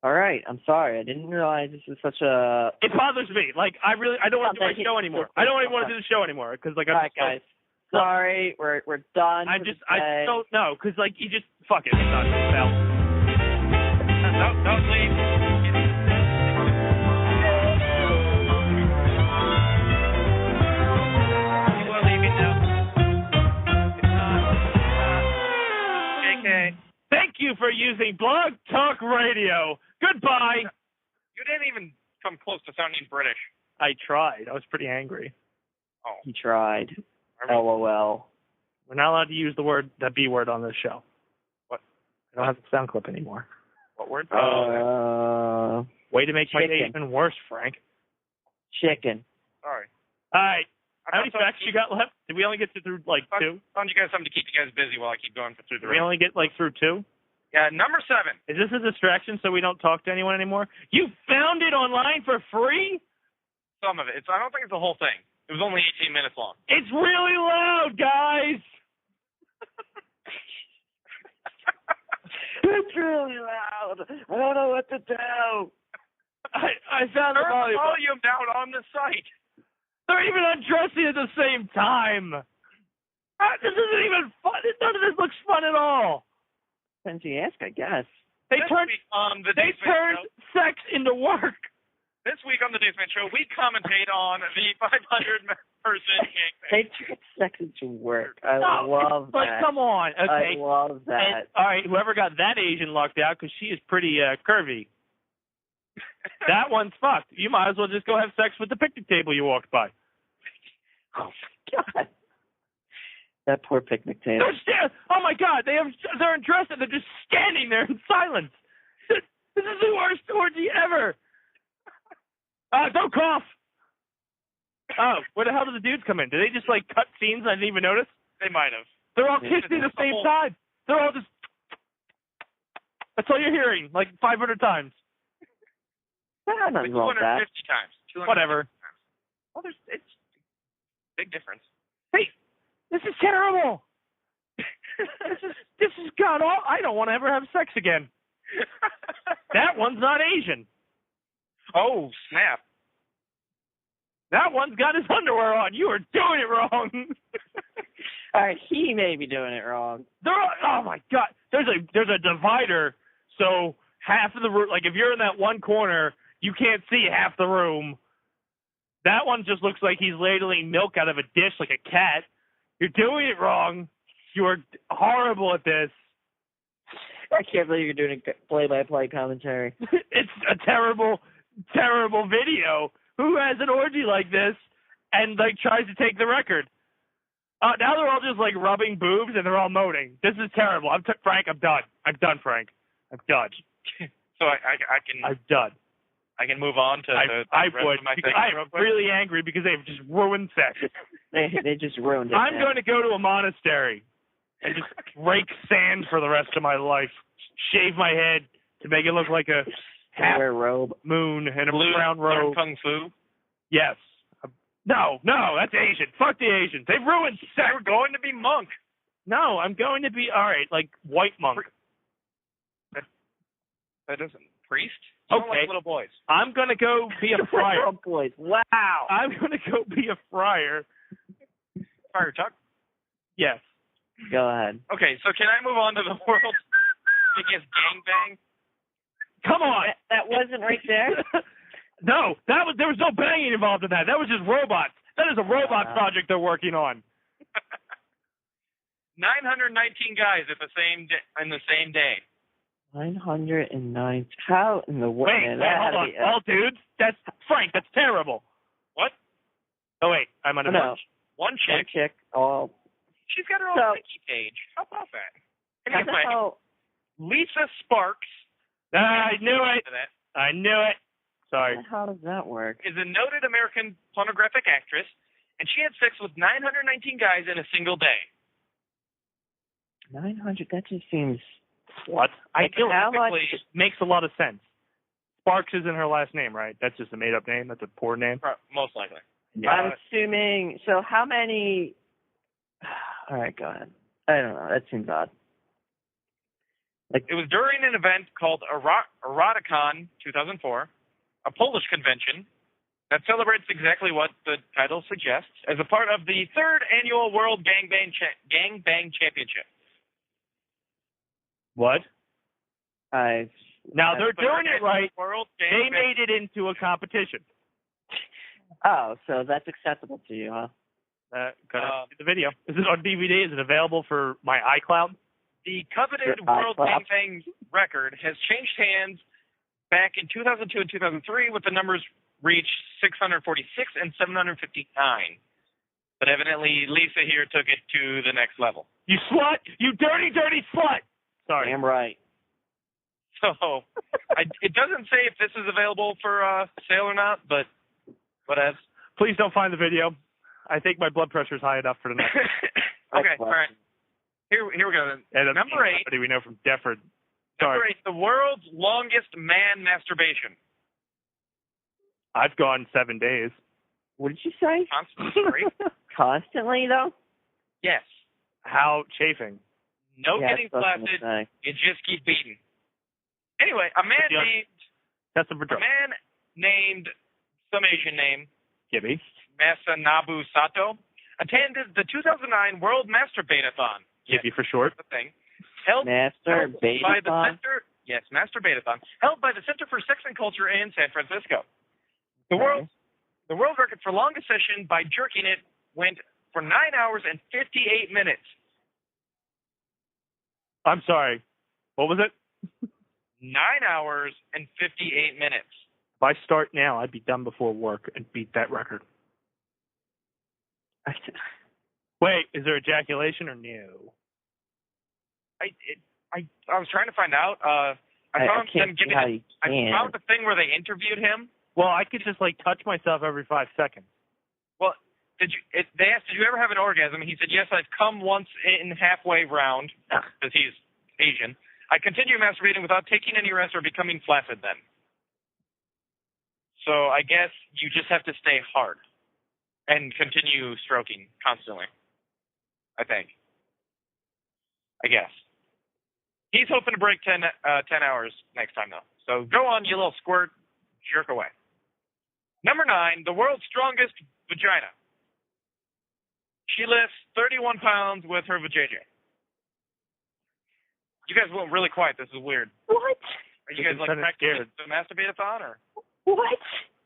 All right, I'm sorry. I didn't realize this was such a... It bothers me. I don't want to do my show anymore. I don't even want to do the show anymore because all right, guys. Sorry, we're done. I don't know because you just fuck it. It's not Don't leave. People are leaving now. It's not. JK. for using Blog Talk Radio. Goodbye. You didn't even come close to sounding British. I tried. I was pretty angry. Oh. He tried. LOL. We're not allowed to use the B word on this show. What? I don't have the sound clip anymore. What word? Way to make my day chicken. even worse, Frank. Chicken. Sorry. All right. How many facts you got left? Did we only get through like two? Found you guys something to keep you guys busy while I keep going through the Did we only get like through two? Yeah, number 7. Is this a distraction so we don't talk to anyone anymore? You found it online for free? Some of it. I don't think it's the whole thing. It was only 18 minutes long. It's really loud, guys. It's really loud. I don't know what to do. I found the Turn the volume down on the site. They're even undressing at the same time. This isn't even fun. None of this looks fun at all. Depends who you ask, I guess. They This turned week on the they Dace Man turned Show, sex into work. This week on the Dace Man Show, we commentate on the 500-person gangbang. They turned sex into work. I No, love like, that. come on. Okay. I love that. And, all right, whoever got that Asian locked out, because she is pretty curvy. That one's fucked. You might as well just go have sex with the picnic table you walked by. Oh my god. That poor picnic table. Oh my god, they're undressed and they're just standing there in silence. This is the worst orgy ever. Don't cough. Oh, where the hell did the dudes come in? Did they just like cut scenes I didn't even notice? They might have. They're all kissing at the same time. They're all just. That's all you're hearing, like 500 times. Nothing Like wrong with that. 250 times. 250 Whatever. Times. Well, it's big difference. Hey, this is terrible. This is god awful. I don't want to ever have sex again. That one's not Asian. Oh, snap. That one's got his underwear on. You are doing it wrong. All right, he may be doing it wrong. Oh my god. There's a divider, so half of the room, like if you're in that one corner, you can't see half the room. That one just looks like he's ladling milk out of a dish like a cat. You're doing it wrong. You are horrible at this. I can't believe you're doing a play-by-play commentary. It's a terrible, terrible video. Who has an orgy like this and like tries to take the record? Now they're all just like rubbing boobs and they're all moaning. This is terrible. Frank, I'm done. I'm done, Frank. I'm done. So I can. I'm done. I can move on to the rest would. of my Because segment real I'm quick. really angry because they've just ruined sex. They just ruined it. I'm going to go to a monastery and just rake sand for the rest of my life. Shave my head to make it look like a half wear a robe. moon and a Blue brown robe. Kung Fu. Yes. No, that's Asian. Fuck the Asians. They've ruined sex. We're going to be monk. No, I'm going to be, all right, like white monk. That doesn't priest. You don't Okay. like little boys. I'm going to go be a friar. Oh, boys. Wow. I'm going to go be a friar. Friar Tuck. Yes. Go ahead. Okay, so can I move on to the world's biggest gangbang? Come on. That wasn't right there? No, there was no banging involved in that. That was just robots. That is a robot project they're working on. 919 guys at the same in the same day. 909. How in the world? Wait, hold on. All dudes? That's Frank. That's terrible. What? Oh wait, I'm on a No. One chick. Oh. She's got her own wiki page. How about that? Anyway, Lisa Sparks. I knew it. I knew it. Sorry. How does that work? Is a noted American pornographic actress, and she had sex with 919 guys in a single day. 900. That just seems. What? I feel how much? it makes a lot of sense. Sparks isn't her last name, right? That's just a made-up name. That's a poor name. Most likely. Yeah. I'm assuming. So how many? All right, go ahead. I don't know. That seems odd. Like it was during an event called Eroticon 2004, a Polish convention that celebrates exactly what the title suggests as a part of the 3rd annual World Gangbang Championship. What? Now they're doing it right. World They made it into a competition. Oh, so that's acceptable to you, huh? The video. Is it on DVD? Is it available for my iCloud? The coveted World Gangbang record has changed hands back in 2002 and 2003 with the numbers reached 646 and 759. But evidently, Lisa here took it to the next level. You slut! You dirty, dirty slut! Sorry. Damn right. So, it doesn't say if this is available for sale or not, but whatevs. Please don't find the video. I think my blood pressure is high enough for tonight. Okay, all right. Here we go. And Number 8. We know from Defford. Sorry. Number 8, the world's longest man masturbation. I've gone 7 days. What did you say? Constantly. Constantly, though? Yes. How chafing. No getting flaccid. You just keep beating. Anyway, a man named some Asian name, Gibby, Masanabu Sato, attended the 2009 World Masturbate-a-thon. Gibby for short. The thing. Held by the Center. Yes, Masturbate-a-thon. Held by the Center for Sex and Culture in San Francisco. The world record for longest session by jerking it went for 9 hours and 58 minutes. I'm sorry. What was it? 9 hours and 58 minutes. If I start now, I'd be done before work and beat that record. Wait, is there ejaculation or no? I was trying to find out. I found the thing where they interviewed him. Well, I could just touch myself every 5 seconds. Well, they asked, did you ever have an orgasm? He said, yes, I've come once in halfway round, because he's Asian. I continue masturbating without taking any rest or becoming flaccid then. So I guess you just have to stay hard and continue stroking constantly, I think. I guess. He's hoping to break 10 hours next time, though. So go on, you little squirt, jerk away. Number 9, the world's strongest vagina. She lifts 31 pounds with her vajayjay. You guys went really quiet. This is weird. What? Are you guys practicing the masturbate-a-thon, or? What?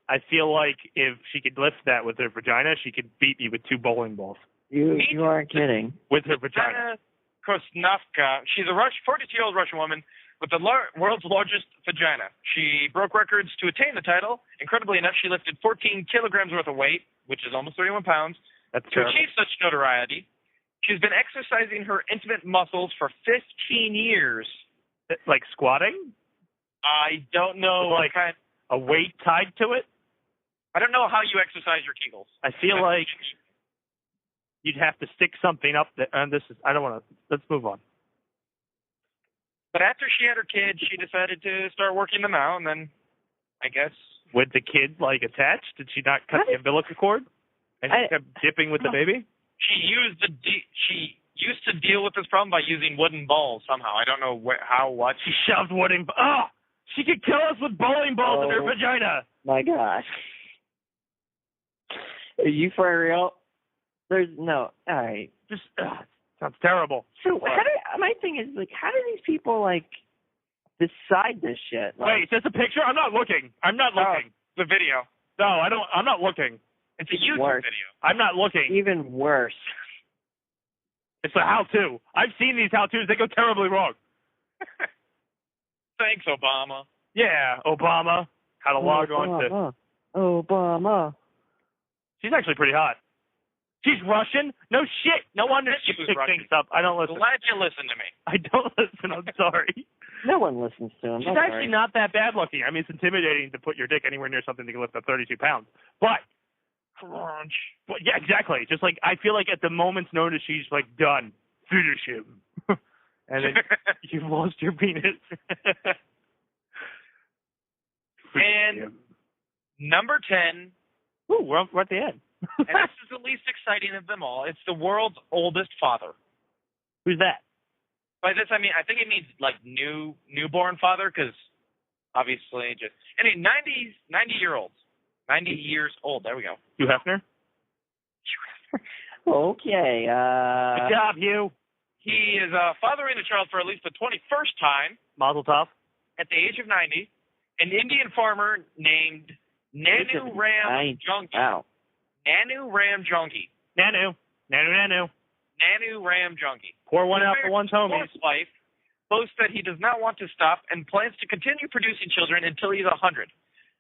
I feel like if she could lift that with her vagina, she could beat me with 2 bowling balls. You aren't kidding. With her vagina. Kosnovka. She's a 42-year-old Russian woman with the world's largest vagina. She broke records to attain the title. Incredibly enough, she lifted 14 kilograms worth of weight, which is almost 31 pounds. That's to achieve such notoriety. She's been exercising her intimate muscles for 15 years. Like squatting? I don't know. Like a weight tied to it? I don't know how you exercise your Kegels. I feel like you'd have to stick something up there. And I don't want to. Let's move on. But after she had her kid, she decided to start working them out, and then, I guess. With the kid, attached? Did she not cut the umbilical cord? And she kept dipping with the baby? She used to deal with this problem by using wooden balls somehow. I don't know what. She shoved wooden balls. Oh! She could kill us with bowling balls in her vagina. My gosh. Are you for real? There's no. All right. Just sounds terrible. So my thing is how do these people decide this shit? Wait, is this a picture? I'm not looking. The video. No, I don't. I'm not looking. It's a YouTube video. I'm not looking. Even worse. It's a how-to. I've seen these how-tos. They go terribly wrong. Thanks, Obama. Yeah, Obama. How to log on to... Obama. She's actually pretty hot. She's Russian? No shit. No wonder she picked things up. I don't listen. Glad you listen to me. I don't listen. I'm sorry. No one listens to him. She's actually not that bad looking. I mean, it's intimidating to put your dick anywhere near something that can lift up 32 pounds. But... crunch. But yeah, exactly. Just I feel like at the moment's notice, she's done. Finish him. And then you've lost your penis. And number 10. Ooh, we're at the end. And this is the least exciting of them all. It's the world's oldest father. Who's that? By this, I think it means newborn father, because obviously 90 year olds. 90 years old. There we go. Hugh Hefner? Okay. Good job, Hugh. He is fathering a child for at least the 21st time. Mazel tov. At the age of 90. An Indian farmer named Nanu Ram Junkie. Wow. Nanu Ram Junkie. Nanu Ram Junkie. Pour one out for one's homies. His wife boasts that he does not want to stop and plans to continue producing children until he's 100.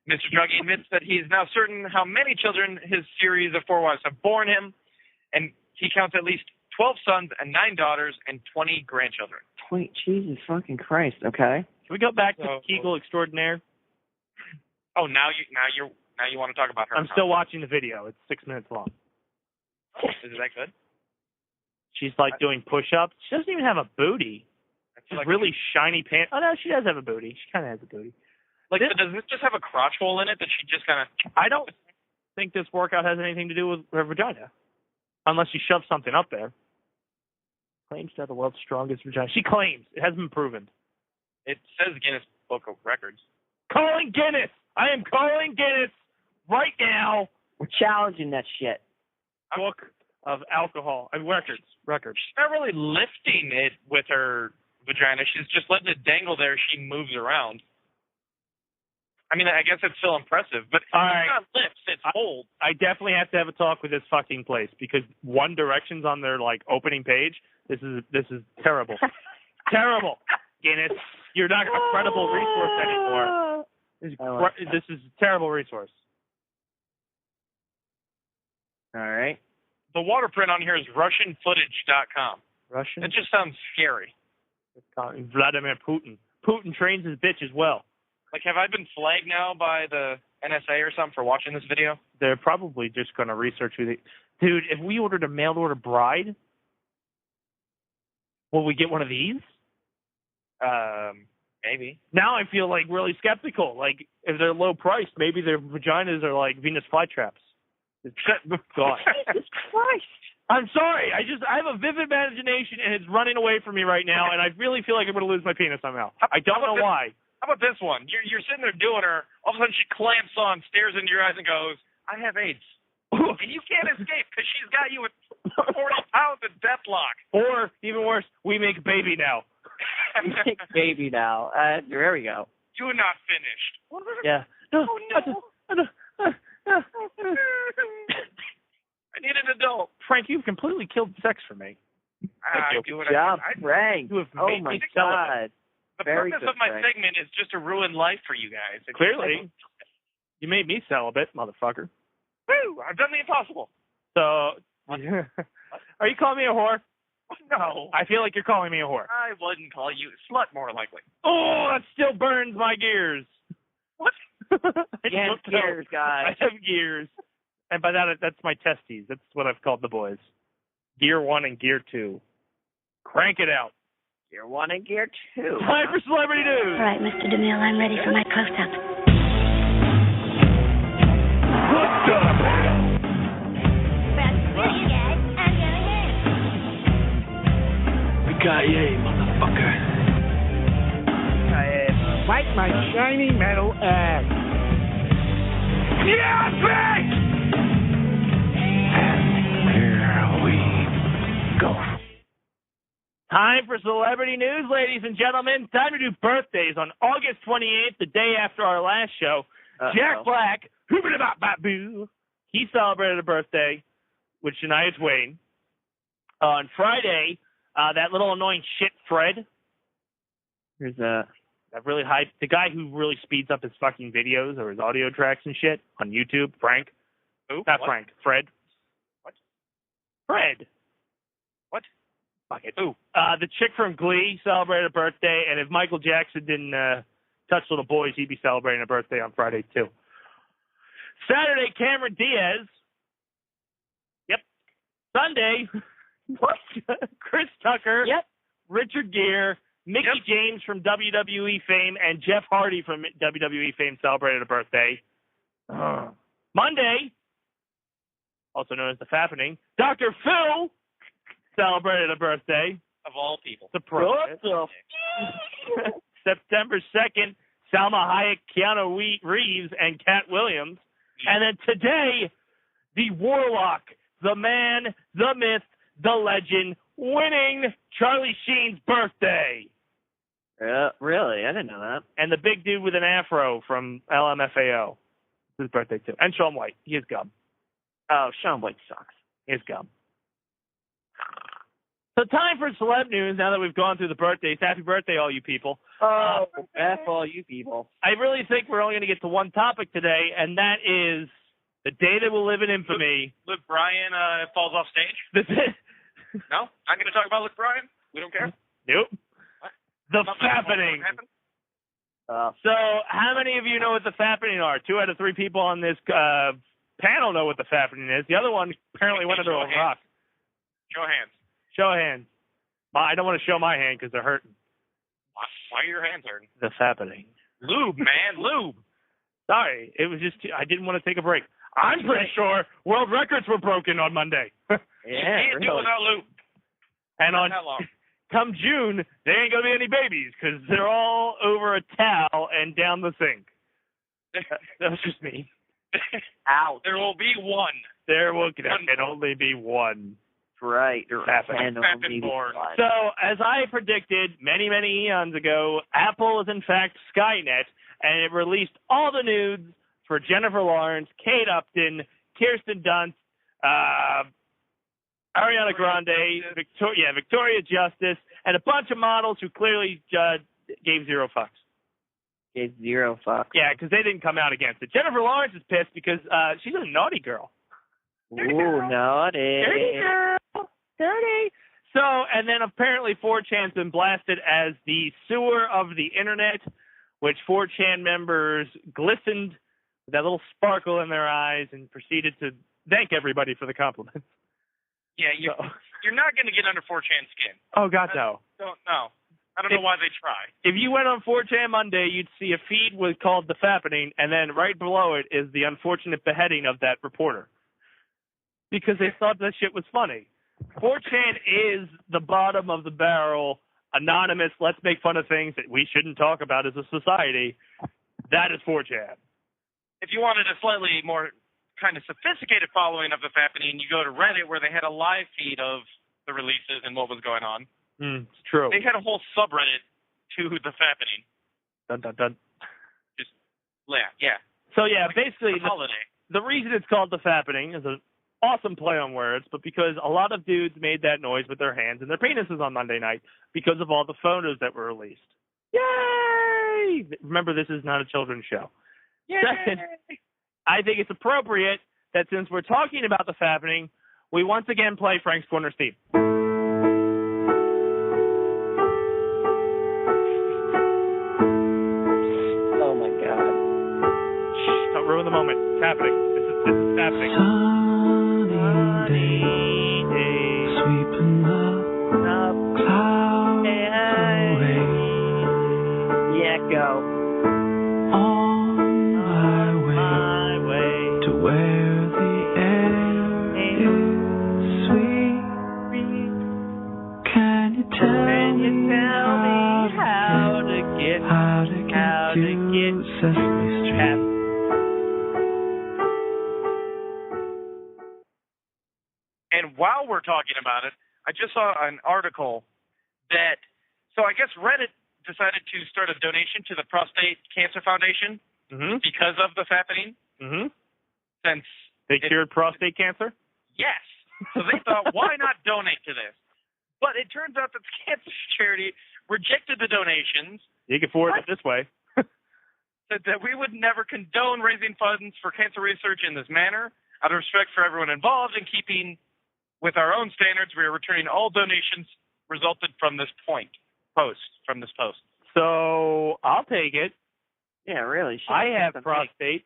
Mr. Druggy admits that he is now certain how many children his series of 4 wives have borne him, and he counts at least 12 sons and 9 daughters and 20 grandchildren. Jesus fucking Christ! Okay. Can we go back to Kegel Extraordinaire? Oh, now you want to talk about her? I'm still watching the video. It's 6 minutes long. Oh, is that good? She's like doing push-ups. She doesn't even have a booty. She's like really shiny pants. Oh no, she does have a booty. She kind of has a booty. Like, does this just have a crotch hole in it that she just kind of... I don't think this workout has anything to do with her vagina. Unless she shoves something up there. Claims to have the world's strongest vagina. She claims. It hasn't been proven. It says Guinness Book of Records. Calling Guinness! I am calling Guinness right now. We're challenging that shit. Book of alcohol. Records. She's not really lifting it with her vagina. She's just letting it dangle there. She moves around. I mean, I guess it's still impressive, but it's not lifts, it's hold. I definitely have to have a talk with this fucking place because One Direction's on their like opening page. This is terrible. Terrible. Guinness, you're not a credible resource anymore. This is a terrible resource. All right. The water print on here is RussianFootage.com. Russian? It just sounds scary. Vladimir Putin. Putin trains his bitch as well. Like, have I been flagged now by the NSA or something for watching this video? They're probably just going to research who they... Dude, if we ordered a mail-order bride, will we get one of these? Maybe. Now I feel like really skeptical. Like, if they're low priced, maybe their vaginas are like Venus flytraps. God. Jesus Christ. I'm sorry. I have a vivid imagination, and it's running away from me right now, and I really feel like I'm going to lose my penis somehow. I don't know why. How about this one? You're sitting there doing her. All of a sudden she clamps on, stares into your eyes, and goes, "I have AIDS." And you can't escape because she's got you with 40 pounds of deathlock. Or, even worse, we make baby now. We make baby now. There we go. You're not finished. Yeah. No. Oh, no. I need an adult. Frank, you've completely killed sex for me. I do what Good job, I Frank. You have Oh, my God. The Very purpose good, of my Frank. segment is just to ruin life for you guys. Clearly. You made me celibate, motherfucker. Woo! I've done the impossible. So, are you calling me a whore? No. I feel like you're calling me a whore. I wouldn't call you slut, more likely. Oh, that still burns my gears. What? Yeah, gears, guys. I have gears. And by that, that's my testes. That's what I've called the boys. Gear 1 and Gear 2. Crank it out. Gear 1 and Gear 2. Time for Celebrity News. All right, Mr. DeMille, I'm ready for my close-up. What's up? We got yay, motherfucker. Fight my shiny metal ass. Yeah, bitch! And here we go. Time for Celebrity News, ladies and gentlemen. Time to do birthdays on August 28th, the day after our last show. Jack Black, hoobity-bop-bop-boo. He celebrated a birthday with Shania Twain. On Friday, that little annoying shit Fred. Here's that really the guy who really speeds up his fucking videos or his audio tracks and shit on YouTube, Frank. Who? Not What? Frank, Fred. What? Fred. What? Fuck it. Ooh. The chick from Glee celebrated a birthday, and if Michael Jackson didn't touch little boys, he'd be celebrating a birthday on Friday, too. Saturday, Cameron Diaz. Yep. Sunday, Chris Tucker. Yep. Richard Gere, Mickey James from WWE fame, and Jeff Hardy from WWE fame celebrated a birthday. Monday, also known as the Fappening, Dr. Phil celebrated a birthday. Of all people. Surprise. September 2nd, Salma Hayek, Keanu Reeves, and Cat Williams. And then today, the Warlock, the man, the myth, the legend, winning Charlie Sheen's birthday. Really? I didn't know that. And the big dude with an afro from LMFAO. It's his birthday, too. And Shaun White. He has gum. Oh, Shaun White sucks. He has gum. So time for celeb news now that we've gone through the birthdays. Happy birthday, all you people. Oh, F all you people. I really think we're only going to get to one topic today, and that is the day that will live in infamy. Luke Bryan falls off stage? No? I'm going to talk about Luke Bryan? We don't care? Nope. What? The Fappening. So how many of you know what the Fappening are? 2 out of 3 people on this panel know what the Fappening is. The other one apparently went under a rock. Show of hands. Show of hands. I don't want to show my hand because they're hurting. Why are your hands hurting? The Fappening. Lube, man, lube. Sorry, it was just I didn't want to take a break. I'm pretty sure world records were broken on Monday. Yeah, you can't do it without lube. And on Not long. come June, there ain't gonna be any babies because they're all over a towel and down the sink. That was just me. Ouch. There will be one. There can only be one. Right. Fappenborn. So, as I predicted many, many eons ago, Apple is in fact SkyNet, and it released all the nudes for Jennifer Lawrence, Kate Upton, Kirsten Dunst, Ariana Grande, Victoria Justice, and a bunch of models who clearly gave 0 fucks. Gave 0 fucks. Yeah, because they didn't come out against it. Jennifer Lawrence is pissed because she's a naughty girl. Ooh, naughty. Dirty girl. Dirty. So, and then apparently 4chan's been blasted as the sewer of the internet, which 4chan members glistened with that little sparkle in their eyes and proceeded to thank everybody for the compliments. Yeah, you're not going to get under 4chan's skin. Oh, God, no. I don't know why they try. If you went on 4chan Monday, you'd see a feed called The Fappening, and then right below it is the unfortunate beheading of that reporter. Because they thought that shit was funny. 4chan is the bottom of the barrel, anonymous, let's make fun of things that we shouldn't talk about as a society. That is 4chan. If you wanted a slightly more kind of sophisticated following of the Fappening, you go to Reddit where they had a live feed of the releases and what was going on. It's true. They had a whole subreddit to the Fappening. Dun, dun, dun. Just, yeah. So, yeah, basically, holiday. The reason it's called The Fappening is an awesome play on words, but because a lot of dudes made that noise with their hands and their penises on Monday night because of all the photos that were released. Yay! Remember, this is not a children's show. Yay! Second, I think it's appropriate that since we're talking about The Fappening, we once again play Frank's Corner theme. Oh, my God. Shh, don't ruin the moment. It's happening. This is happening. Sunny day, sweeping up clouds away. Yeah, go. On my way to where the air is sweet. Can you tell me how to get to Sesame Street? And while we're talking about it, I just saw an article that, so I guess Reddit decided to start a donation to the Prostate Cancer Foundation because of the Fappening. Since they cured prostate cancer? Yes. So they thought, why not donate to this? But it turns out that the cancer charity rejected the donations. You can forward it this way. Said that we would never condone raising funds for cancer research in this manner. Out of respect for everyone involved and keeping with our own standards, we are returning all donations resulted from this post. So I'll take it. Yeah, really. I have prostate.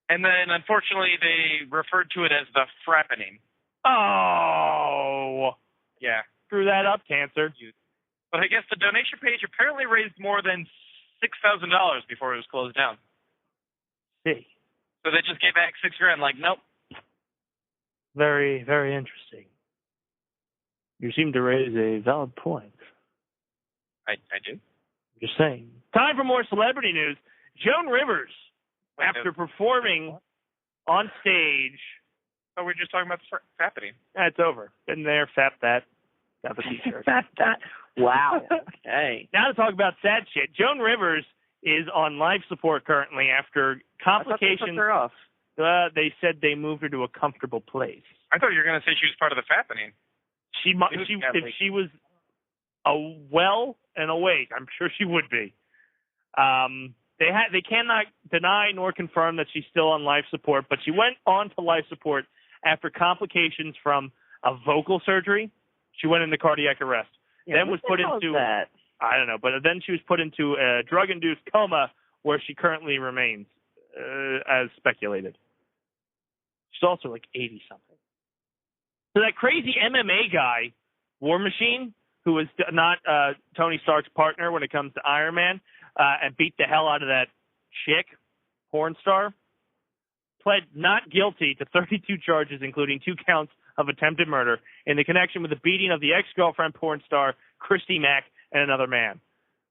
And then, unfortunately, they referred to it as the Frappening. Oh. Yeah. Screw that up, cancer. But I guess the donation page apparently raised more than $6,000 before it was closed down. See. So they just gave back $6,000. Like, nope. Very, very interesting. You seem to raise a valid point. I do. Just saying. Time for more celebrity news. Joan Rivers, after performing on stage. Oh, we're just talking about the Fappening. It's over. Been there, fap that. Got the t-shirt. Fap that. Wow. Okay. Now to talk about sad shit. Joan Rivers is on life support currently after complications. I thought they took her off. They said they moved her to a comfortable place. I thought you were going to say she was part of the Fappening. If she was well and awake, I'm sure she would be. They cannot deny nor confirm that she's still on life support, but she went on to life support after complications from a vocal surgery. She went into cardiac arrest. Yeah, then was put into that? I don't know, but then she was put into a drug-induced coma where she currently remains, as speculated. She's also like 80-something. So that crazy MMA guy, War Machine, who was not Tony Stark's partner when it comes to Iron Man, and beat the hell out of that chick, porn star, pled not guilty to 32 charges, including 2 counts of attempted murder in the connection with the beating of the ex-girlfriend porn star, Christy Mack, and another man.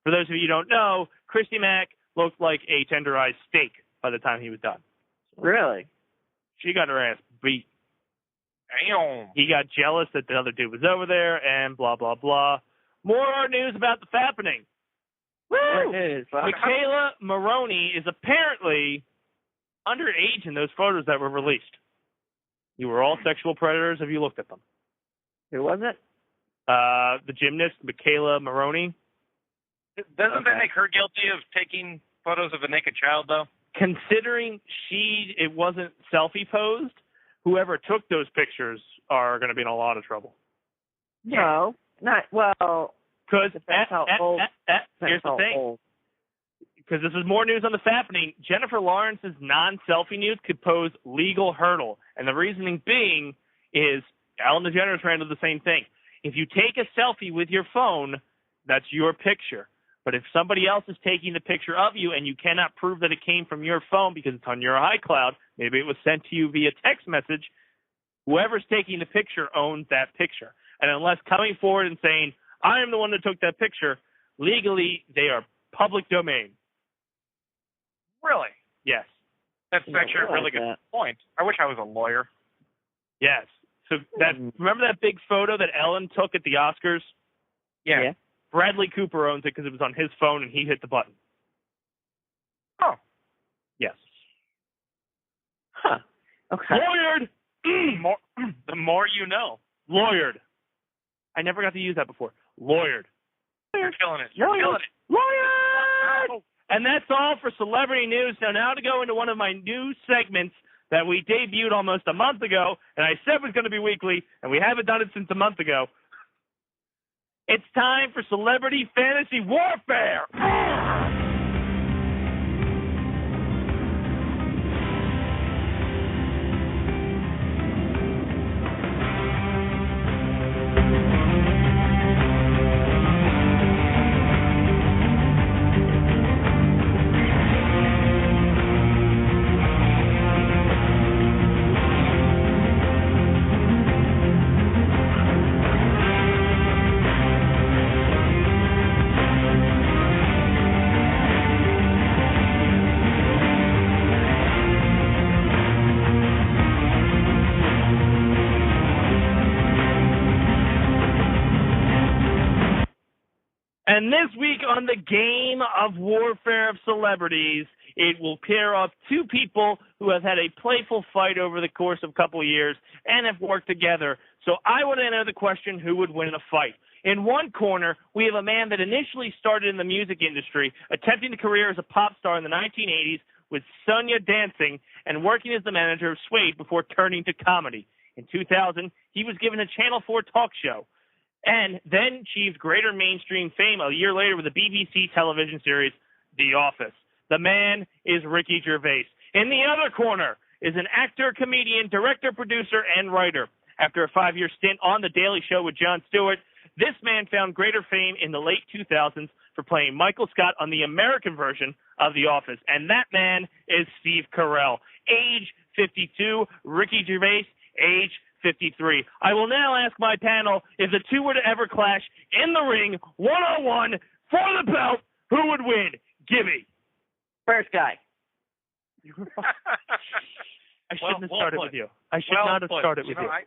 For those of you who don't know, Christy Mack looked like a tenderized steak by the time he was done. Really? She got her ass beat. Damn. He got jealous that the other dude was over there, and blah, blah, blah. More news about the Fappening. Woo! Michaela Maroney is apparently underage in those photos that were released. You were all sexual predators. Have you looked at them? Who was it? The gymnast, Michaela Maroney. Doesn't that make her guilty of taking photos of a naked child, though? Considering it wasn't selfie posed, whoever took those pictures are going to be in a lot of trouble. No, not well. Because here's the thing. Because this is more news on the Fappening. Jennifer Lawrence's non-selfie nude could pose legal hurdle, and the reasoning being is Ellen DeGeneres ran into the same thing. If you take a selfie with your phone, that's your picture. But if somebody else is taking the picture of you and you cannot prove that it came from your phone because it's on your iCloud, maybe it was sent to you via text message, whoever's taking the picture owns that picture. And unless coming forward and saying, I am the one that took that picture, legally they are public domain. Really? Yes. That's actually a really good point. I wish I was a lawyer. Yes. So remember that big photo that Ellen took at the Oscars? Yeah. Bradley Cooper owns it because it was on his phone and he hit the button. Oh. Yes. Huh. Okay. Lawyered! The more you know. Lawyered. I never got to use that before. Lawyered. You're killing it. You're killing it. Lawyered! And that's all for celebrity news. Now to go into one of my new segments that we debuted almost a month ago, and I said was going to be weekly, and we haven't done it since a month ago. It's time for Celebrity Fantasy Warfare! And this week on the Game of Warfare of Celebrities, it will pair up 2 people who have had a playful fight over the course of a couple of years and have worked together. So I would enter the question, who would win in a fight? In one corner, we have a man that initially started in the music industry, attempting a career as a pop star in the 1980s with Sonia dancing and working as the manager of Suede before turning to comedy. In 2000, he was given a Channel 4 talk show, and then achieved greater mainstream fame a year later with the BBC television series The Office. The man is Ricky Gervais. In the other corner is an actor, comedian, director, producer, and writer. After a 5-year stint on The Daily Show with Jon Stewart, this man found greater fame in the late 2000s for playing Michael Scott on the American version of The Office. And that man is Steve Carell. Age 52, Ricky Gervais, age 53. I will now ask my panel, if the two were to ever clash in the ring, one-on-one, for the belt, who would win? Gibby. First guy. I shouldn't have started with you. I should not have started with you. I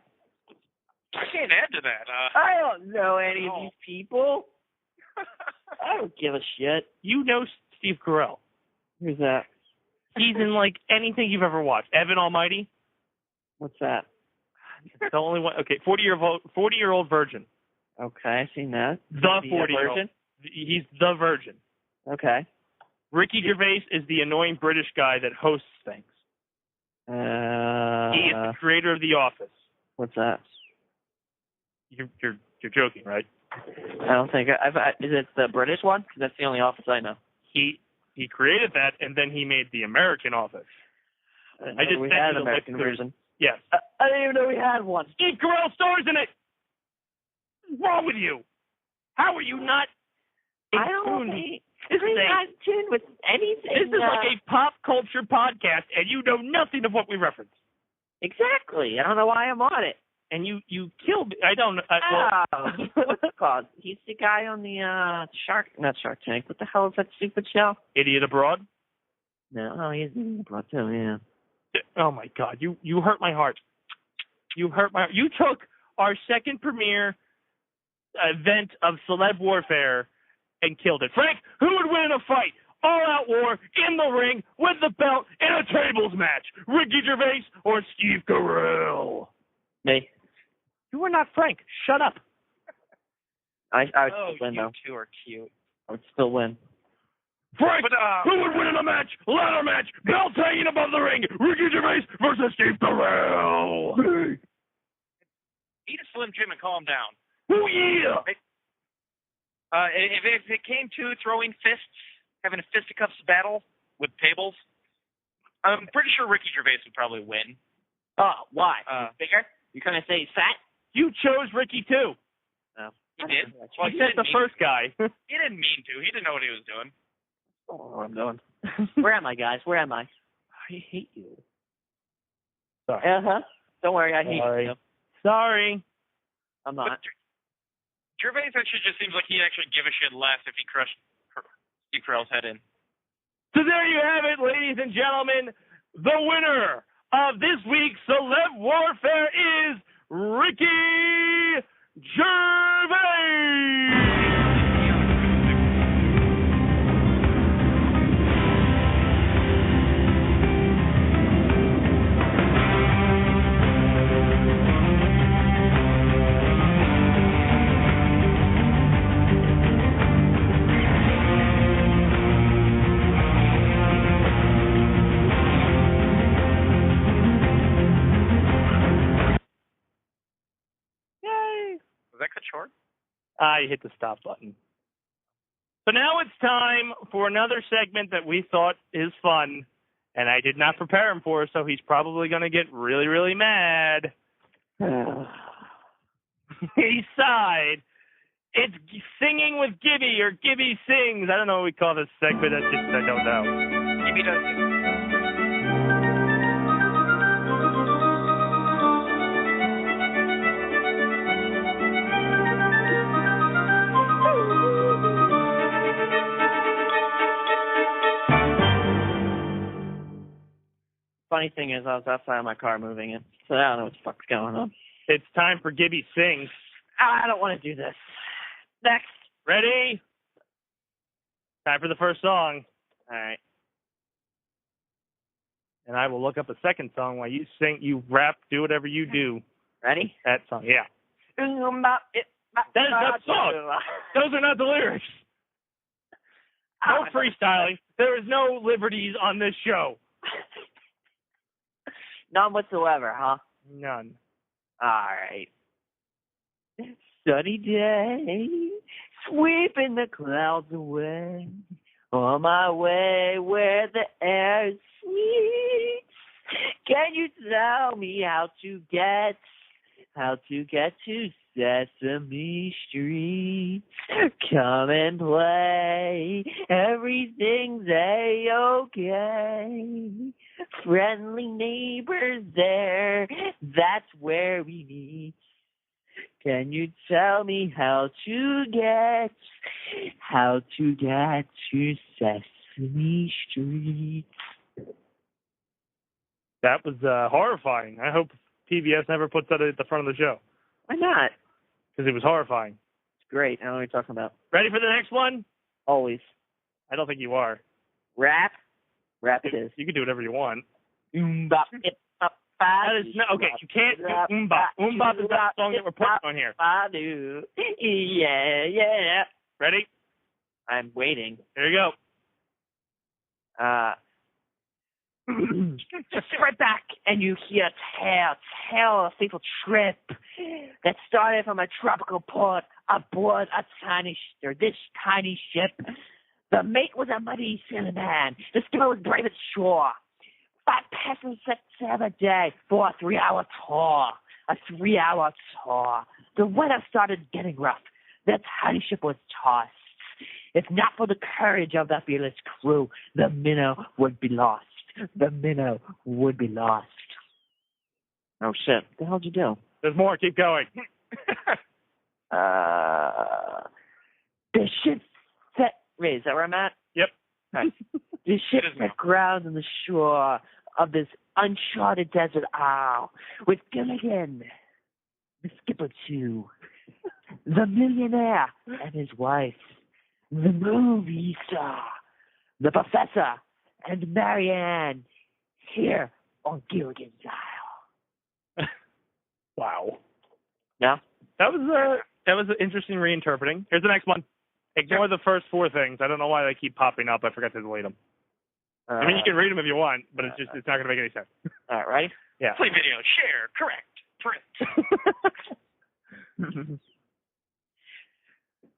can't add to that. I don't know any of these people. I don't give a shit. You know Steve Carell. Who's that? He's in, like, anything you've ever watched. Evan Almighty? What's that? It's the only one. Okay, 40-year-old virgin. Okay, I've seen that. The 40-year-old. Virgin? He's the virgin. Okay. Ricky Gervais is the annoying British guy that hosts things. He is the creator of The Office. What's that? You're joking, right? I don't think is it the British one? 'Cause that's the only Office I know. He created that, and then he made the American Office. I just we had an American version. Yes. I didn't even know we had one. Steve Carell stars in it. What's wrong with you? How are you not in I don't tune? think This is not in tune with anything. This is like a pop culture podcast, and you know nothing of what we reference. Exactly. I don't know why I'm on it. And you killed me. I don't know. What's it called? He's the guy on the not Shark Tank. What the hell is that stupid show? Idiot Abroad? No, he's Abroad too, yeah. Oh, my God. You hurt my heart. You hurt my heart. You took our second premiere event of celeb warfare and killed it. Frank, who would win in a fight? All-out war, in the ring, with the belt, in a tables match. Ricky Gervais or Steve Carell? Me. You are not Frank. Shut up. I would still win, though. You two are cute. I would still win. Frank, who would win in a match? Ladder match, belt hanging above the ring. Ricky Gervais versus Steve Carell. Eat a Slim Jim and calm down. Oh, yeah. If it came to throwing fists, having a fisticuffs battle with tables, I'm pretty sure Ricky Gervais would probably win. Oh, why? Bigger? You're going to say he's fat? You chose Ricky, too. No. He did. Well, he said the first guy. He didn't mean to. He didn't know what he was doing. I don't know what I'm doing. Where am I, guys? Where am I? I hate you. Sorry. Uh-huh. Don't worry, I hate you. Sorry. I'm not. But Gervais actually just seems like he'd actually give a shit less if he crushed Steve Carell's head in. So there you have it, ladies and gentlemen. The winner of this week's Celeb Warfare is Ricky Gervais. Was that cut short? I hit the stop button. So now it's time for another segment that we thought is fun, and I did not prepare him for, so he's probably going to get really, really mad. He sighed. It's Singing with Gibby, or Gibby Sings. I don't know what we call this segment. I don't know. Gibby does sing. Funny thing is, I was outside of my car moving it, so I don't know what the fuck's going on. It's time for Gibby Sings. I don't want to do this. Next. Ready? Time for the first song. All right. And I will look up a second song while you sing, you rap, do whatever you do. Ready? That song, yeah. That is not the song. Those are not the lyrics. No freestyling. There is no liberties on this show. None whatsoever, huh? None. All right. Sunny day, sweeping the clouds away. On my way where the air is sweet. Can you tell me how to get to Sesame Street? Come and play, everything's A-okay. Friendly neighbors there, that's where we meet. Can you tell me how to get to Sesame Street? That was horrifying. I hope PBS never puts that at the front of the show. Why not? Because it was horrifying. It's great. I know what you're talking about. Ready for the next one? Always. I don't think you are. Rap? Rap it is. You can do whatever you want. That is no, okay, you can't do Umbop. Umbop is that song that we're putting on here. Yeah. Ready? I'm waiting. Here you go. Just sit right back and you hear a tale of a fateful trip that started from a tropical port aboard this tiny ship. The mate was a muddy sailor man. The skipper was brave at shore. 5 passengers set sail a day for a 3-hour tour. The weather started getting rough. The tiny ship was tossed. If not for the courage of the fearless crew, the minnow would be lost. Oh, shit. What the hell did you do? There's more. Keep going. The ship set... Wait, is that where I'm at? Yep. Right. The ship set ground on the shore of this uncharted desert isle with Gilligan, the skipper too, the millionaire and his wife, the movie star, the professor, and Marianne here on Gilligan's Isle. Wow. No? That was an interesting reinterpreting. Here's the next one. Ignore the first 4 things. I don't know why they keep popping up. I forgot to delete them. I mean, you can read them if you want, but it's not going to make any sense. All right, ready? Yeah. Play video. Share. Correct. Print.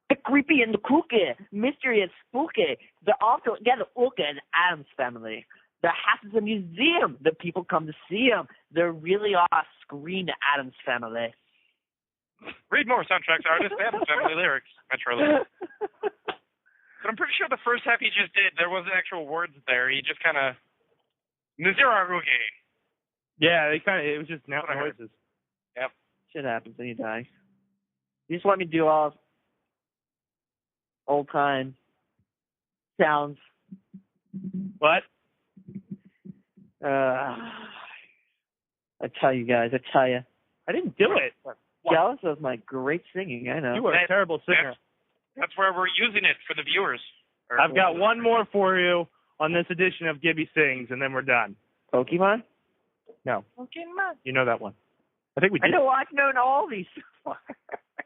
The creepy and the kooky, mystery and spooky. They're all together Ooka and Addams Family. The house is a museum. The people come to see them. They really are screen Addams Family. Read more soundtracks, artists, and family lyrics. Metro. But I'm pretty sure the first half he just did, there wasn't actual words there. He just kind of... Yeah, it was just now noises. Yep. Shit happens when you die. You just want me to do all old time sounds. What? I tell you. I didn't do it. Jealous of my great singing, I know. You were a terrible singer. That's where we're using it for the viewers. I've got one more for you on this edition of Gibby Sings, and then we're done. Pokemon? No. Pokemon? You know that one. I think we did. I know I've known all these.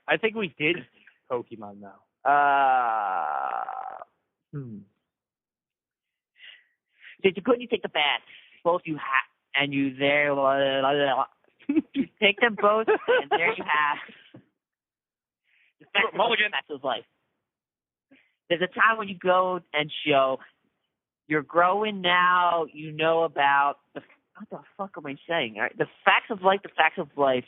I think we did Pokemon, though. Did you couldn't take the bad? Both you and you there. You take them both, and there you have the facts of life. There's a time when you go and show you're growing now. You know about what the fuck am I saying? Right? The facts of life.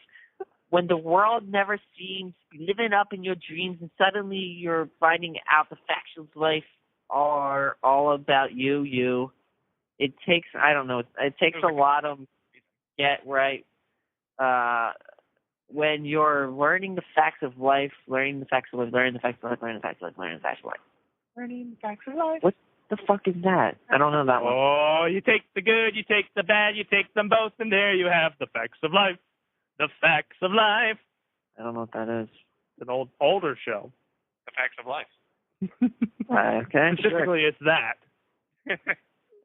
When the world never seems to be living up in your dreams, and suddenly you're finding out the facts of life are all about you. It takes a lot of get right. When you're learning the facts of life, What the fuck is that? I don't know that one. Oh, you take the good, you take the bad, you take them both, and there you have the facts of life. The facts of life. I don't know what that is. It's an older show. The facts of life. Okay. Specifically, sure. It's that.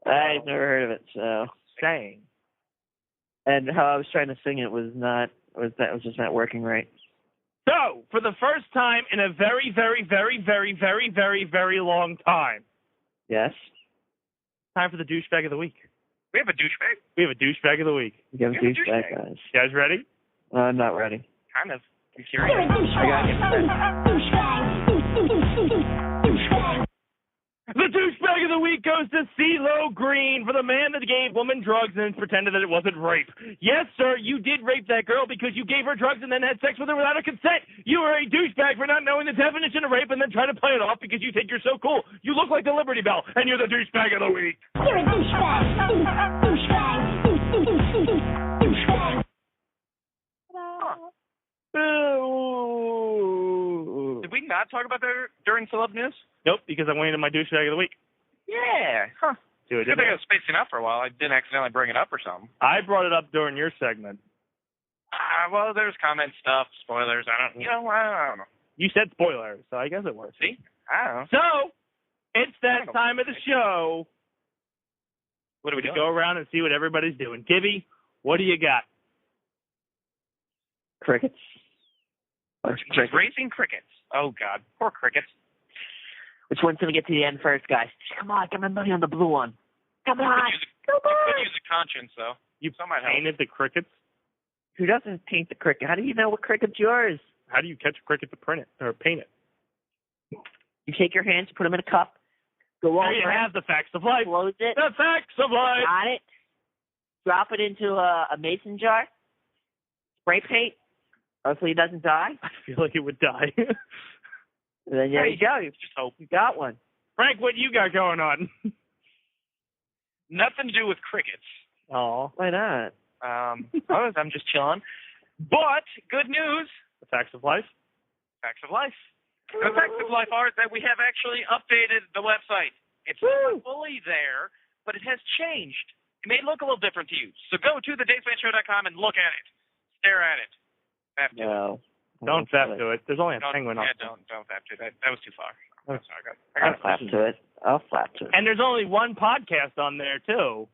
I've never heard of it, so. Saying. And how I was trying to sing it was just not working right. So, for the first time in a very, very, very, very, very, very, very long time. Yes? Time for the douchebag of the week. We have a douchebag? We have a douchebag of the week. We have a douchebag, guys. You guys ready? I'm not ready. Kind of. I'm curious. The douchebag of the week goes to CeeLo Green for the man that gave woman drugs and pretended that it wasn't rape. Yes, sir, you did rape that girl because you gave her drugs and then had sex with her without her consent. You are a douchebag for not knowing the definition of rape and then trying to play it off because you think you're so cool. You look like the Liberty Bell, and you're the douchebag of the week. You're a douchebag. Douchebag. Did we not talk about that during Celeb News? Nope, because I went into my douchebag of the week. Yeah. Huh. Good thing I was spacing out for a while. I didn't accidentally bring it up or something. I brought it up during your segment. Well, there's comment stuff, spoilers. I don't know. You said spoilers, so I guess it works. See? I don't know. So, it's that time of the show. What are we doing? Go around and see what everybody's doing. Gibby, What do you got? Crickets. Just racing crickets. Oh, God. Poor crickets. Which one's going to get to the end first, guys? Come on, get my money on the blue one. Come on. You could use a conscience, though. You might help. painted the crickets? Who doesn't paint the cricket? How do you know what cricket's yours? How do you catch a cricket to print it or paint it? You take your hands, put them in a cup, go over There you have the facts of life. close it, The facts of life. got it, drop it into a mason jar, spray paint, hopefully it doesn't die. I feel like it would die. And then there you go. You just hope. You got one. Frank, what you got going on? Nothing to do with crickets. Oh, why not? I'm just chilling. But good news. The facts of life. Facts of life. The facts of life are that we have actually updated the website. It's not fully there, but it has changed. It may look a little different to you. So go to thedacemanshow.com and look at it. Stare at it. No. Don't fap to it. There's only a penguin on it. Don't fap to it. That was too far. I'm sorry. I'll flap to it. I'll flap to it. And there's only one podcast on there, too.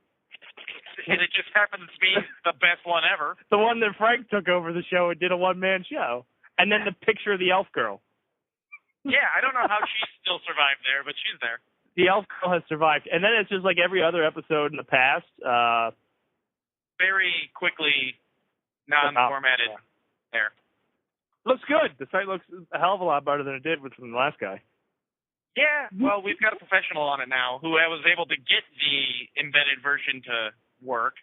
And it just happens to be the best one ever. The one that Frank took over the show and did a one-man show. And then the picture of the elf girl. Yeah, I don't know how she still survived there, but she's there. The elf girl has survived. And then it's just like every other episode in the past. Very quickly non-formatted there. Looks good. The site looks a hell of a lot better than it did from the last guy. Yeah, well, we've got a professional on it now who was able to get the embedded version to work.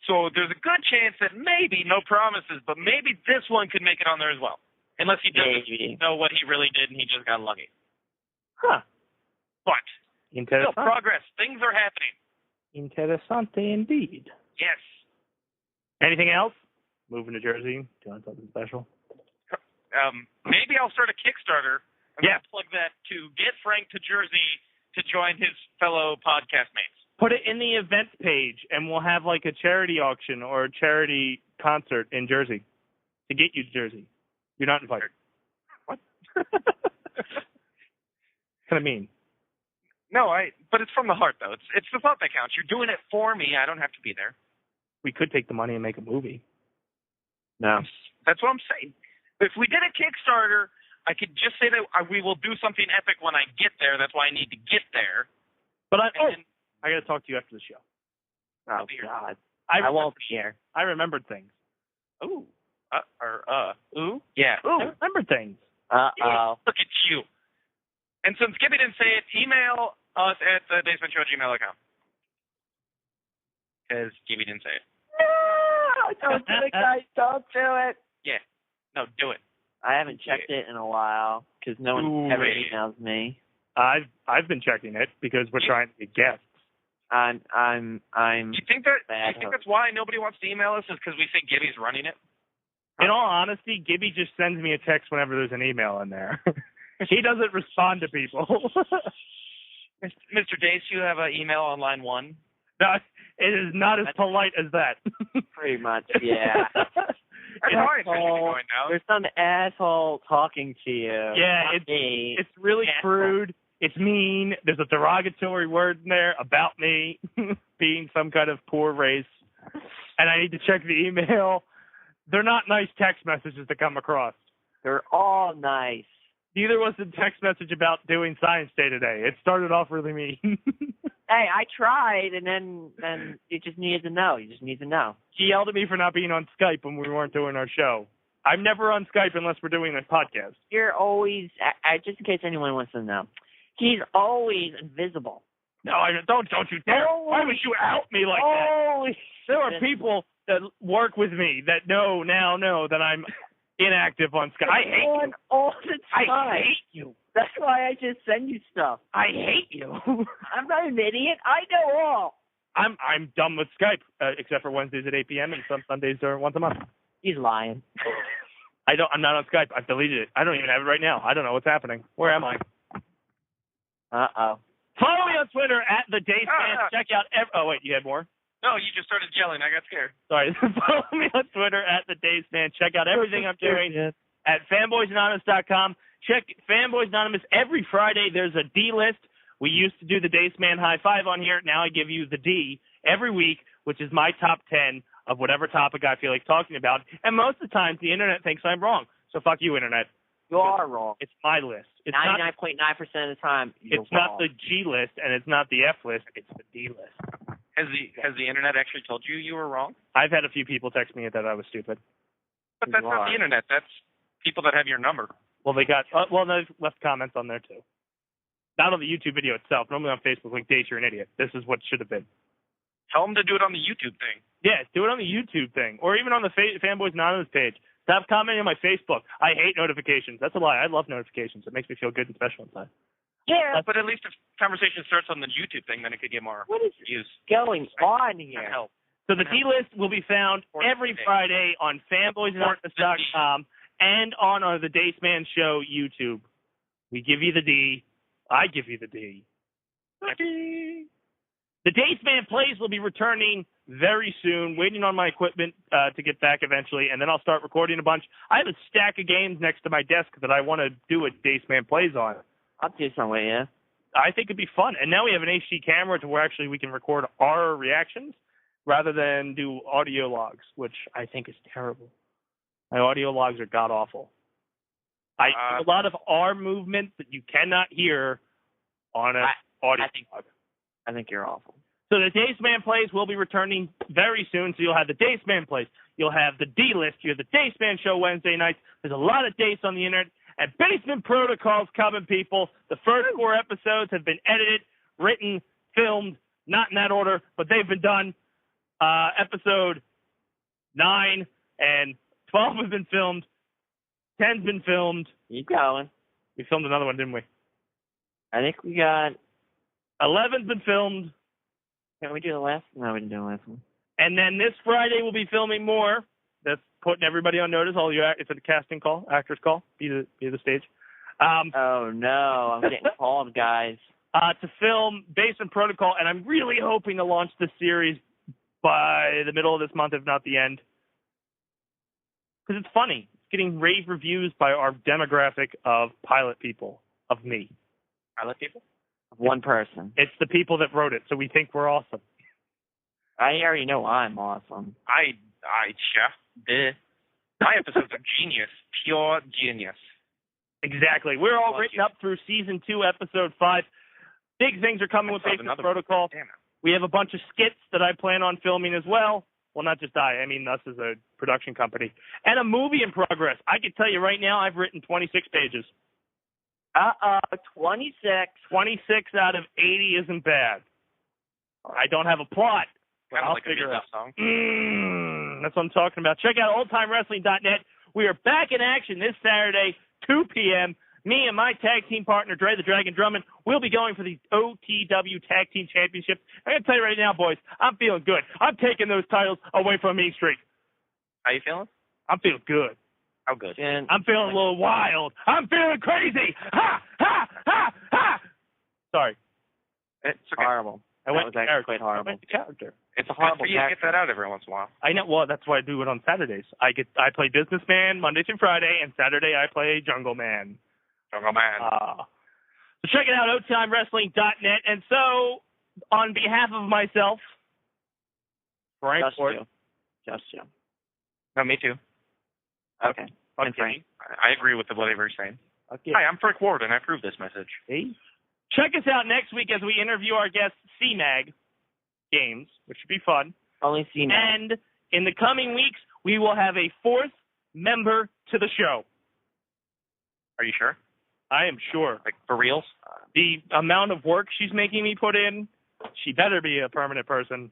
So there's a good chance that maybe, no promises, but maybe this one could make it on there as well. Unless he doesn't know what he really did and he just got lucky. Huh. But still, Interessante. progress. Things are happening. Interessante indeed. Yes. Anything else? Moving to Jersey? Doing something special? Maybe I'll start a Kickstarter. I'm going to plug that to get Frank to Jersey to join his fellow podcast mates. Put it in the events page, and we'll have like a charity auction or a charity concert in Jersey to get you to Jersey. You're not invited. What? Kind of mean. No, but it's from the heart, though. It's the thought that counts. You're doing it for me. I don't have to be there. We could take the money and make a movie. No. That's what I'm saying. If we did a Kickstarter, I could just say that we will do something epic when I get there. That's why I need to get there. But I got to talk to you after the show. Oh, God. I won't be here. I remembered things. Ooh. Ooh? Yeah. Ooh. I remembered things. Uh-oh. Look at you. And since Gibby didn't say it, email us at DaceManShow@gmail.com. Because Gibby didn't say it. No! Don't do it, guys. Don't do it. Yeah. No, do it. I haven't checked it in a while because no one ever emails me. I've been checking it because we're trying to get guests. I'm. Do you think that's why nobody wants to email us? Is because we think Gibby's running it? In all honesty, Gibby just sends me a text whenever there's an email in there. He doesn't respond to people. Mr. Dace, you have an email on line 1? No, it is not as polite as that. Pretty much, yeah. That's why it's going now. There's some asshole talking to you. Yeah, it's really crude. It's mean. There's a derogatory word in there about me being some kind of poor race. And I need to check the email. They're not nice text messages to come across. They're all nice. Neither was the text message about doing Science Day today. It started off really mean. Hey, I tried, and then you just needed to know. You just need to know. He yelled at me for not being on Skype when we weren't doing our show. I'm never on Skype unless we're doing a podcast. You're always, just in case anyone wants to know, he's always invisible. No, don't you dare. Why would you out me like that? There are people that work with me that know that I'm inactive on Skype. I hate you. All the time. I hate you. That's why I just send you stuff. I hate you. I'm not an idiot. I know all. I'm done with Skype, except for Wednesdays at 8 p.m. and some Sundays are once a month. He's lying. I'm not on Skype. I've deleted it. I don't even have it right now. I don't know what's happening. Where am I? Uh-oh. Follow me on Twitter at the Dace Man. Check out oh wait, you had more? No, you just started yelling. I got scared. Sorry. Follow me on Twitter at the Dace Man. Check out everything I'm doing at fanboysanonymous.com. Check Fanboys Anonymous every Friday. There's a D list. We used to do the Dace Man High Five on here. Now I give you the D every week, which is my top 10 of whatever topic I feel like talking about. And most of the times, the internet thinks I'm wrong. So fuck you, internet. You are wrong. It's my list. It's 99.9% of the time, you're It's not wrong. the G list, and it's not the F list. It's the D list. Has the internet actually told you were wrong? I've had a few people text me that I was stupid. But that's not the internet. That's people that have your number. Well, they've left comments on there too. Not on the YouTube video itself. Normally on Facebook, like, Dace, you're an idiot. This is what should have been. Tell them to do it on the YouTube thing. Yeah, do it on the YouTube thing, or even on the Fanboys Anonymous page. Stop commenting on my Facebook. I hate notifications. That's a lie. I love notifications. It makes me feel good and special inside. Yeah, but at least if conversation starts on the YouTube thing, then it could get more views. Going on here? Help. So the D list will be found every Friday on fanboysanonymous.com and on the Dace Man Show YouTube. We give you the D. I give you the D. The Dace Man Plays will be returning very soon, waiting on my equipment to get back eventually, and then I'll start recording a bunch. I have a stack of games next to my desk that I want to do a Dace Man Plays on. I'll do something, yeah. I think it'd be fun. And now we have an HD camera to where actually we can record our reactions rather than do audio logs, which I think is terrible. My audio logs are god-awful. I do a lot of R movements that you cannot hear on an audio log. I think you're awful. So the Dace Man Plays will be returning very soon. So you'll have the Dace Man Plays. You'll have the D List. You have the Dace Man Show Wednesday nights. There's a lot of Dace on the internet. And Basement Protocol's coming, people. The first 4 episodes have been edited, written, filmed, not in that order, but they've been done. Episode 9 and 12 have been filmed. 10's been filmed. Keep going. We filmed another one, didn't we? I think we got... 11's been filmed. Can we do the last? No, we didn't do the last one. And then this Friday we'll be filming more. That's putting everybody on notice. It's a casting call, actors call. Be the stage. Oh no, I'm getting called, guys. To film Basement Protocol, and I'm really hoping to launch this series by the middle of this month, if not the end. Because it's funny. It's getting rave reviews by our demographic of pilot people, of me. Pilot people? One person. It's the people that wrote it, so we think we're awesome. I already know I'm awesome. My episodes are genius. Pure genius. Exactly. We're all written up through Season 2, Episode 5. Big things are coming with Basement Protocol. We have a bunch of skits that I plan on filming as well. Well, not just I mean us as a production company. And a movie in progress. I can tell you right now, I've written 26 pages. 26. 26 out of 80 isn't bad. I don't have a plot. Kind of I'll like a figure it out. song. That's what I'm talking about. Check out oldtimewrestling.net. We are back in action this Saturday, 2 p.m. Me and my tag team partner, Dre the Dragon Drummond, will be going for the OTW Tag Team Championship. I'm going to tell you right now, boys, I'm feeling good. I'm taking those titles away from Mean Street. How you feeling? I'm feeling good. How good? And I'm feeling a little wild. I'm feeling crazy. Ha, ha, ha, ha. Sorry. It's okay. horrible. I went That was actually quite horrible. I went to character. It's a hard horrible for you to get character. that out every once in a while. I know. Well, that's why I do it on Saturdays. I play Businessman Monday through Friday, and Saturday I play Jungle Man. Jungle Man. So check it out, OTimewrestling.net. And so, on behalf of myself, Frank Ford. Just you. No, me too. Okay. And Frank. I agree with whatever you're saying. Okay. Hi, I'm Frank Ward, and I approve this message. Hey. Check us out next week as we interview our guest, C-Mag Games, which should be fun. Only C-Mag. And in the coming weeks, we will have a 4th member to the show. Are you sure? I am sure. Like, for reals? The amount of work she's making me put in, she better be a permanent person.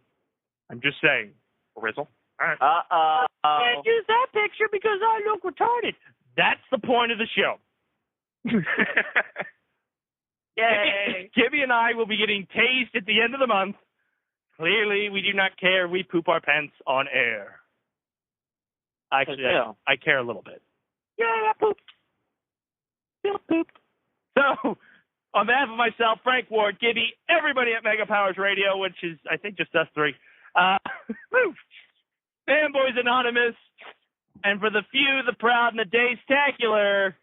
I'm just saying. Rizzle? All right. Can't use that picture because I look retarded. That's the point of the show. Yay. Gibby and I will be getting tased at the end of the month. Clearly, we do not care. We poop our pants on air. Actually, I care a little bit. Yeah, I pooped. Still pooped. So, on behalf of myself, Frank Ward, Gibby, everybody at Mega Powers Radio, which is, I think, just us 3, Fanboys Anonymous, and for the few, the proud, and the Dacetacular,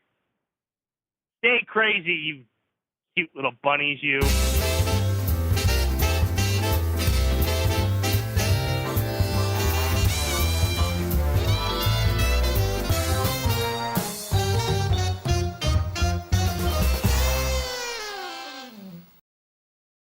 stay crazy, you cute little bunnies, you.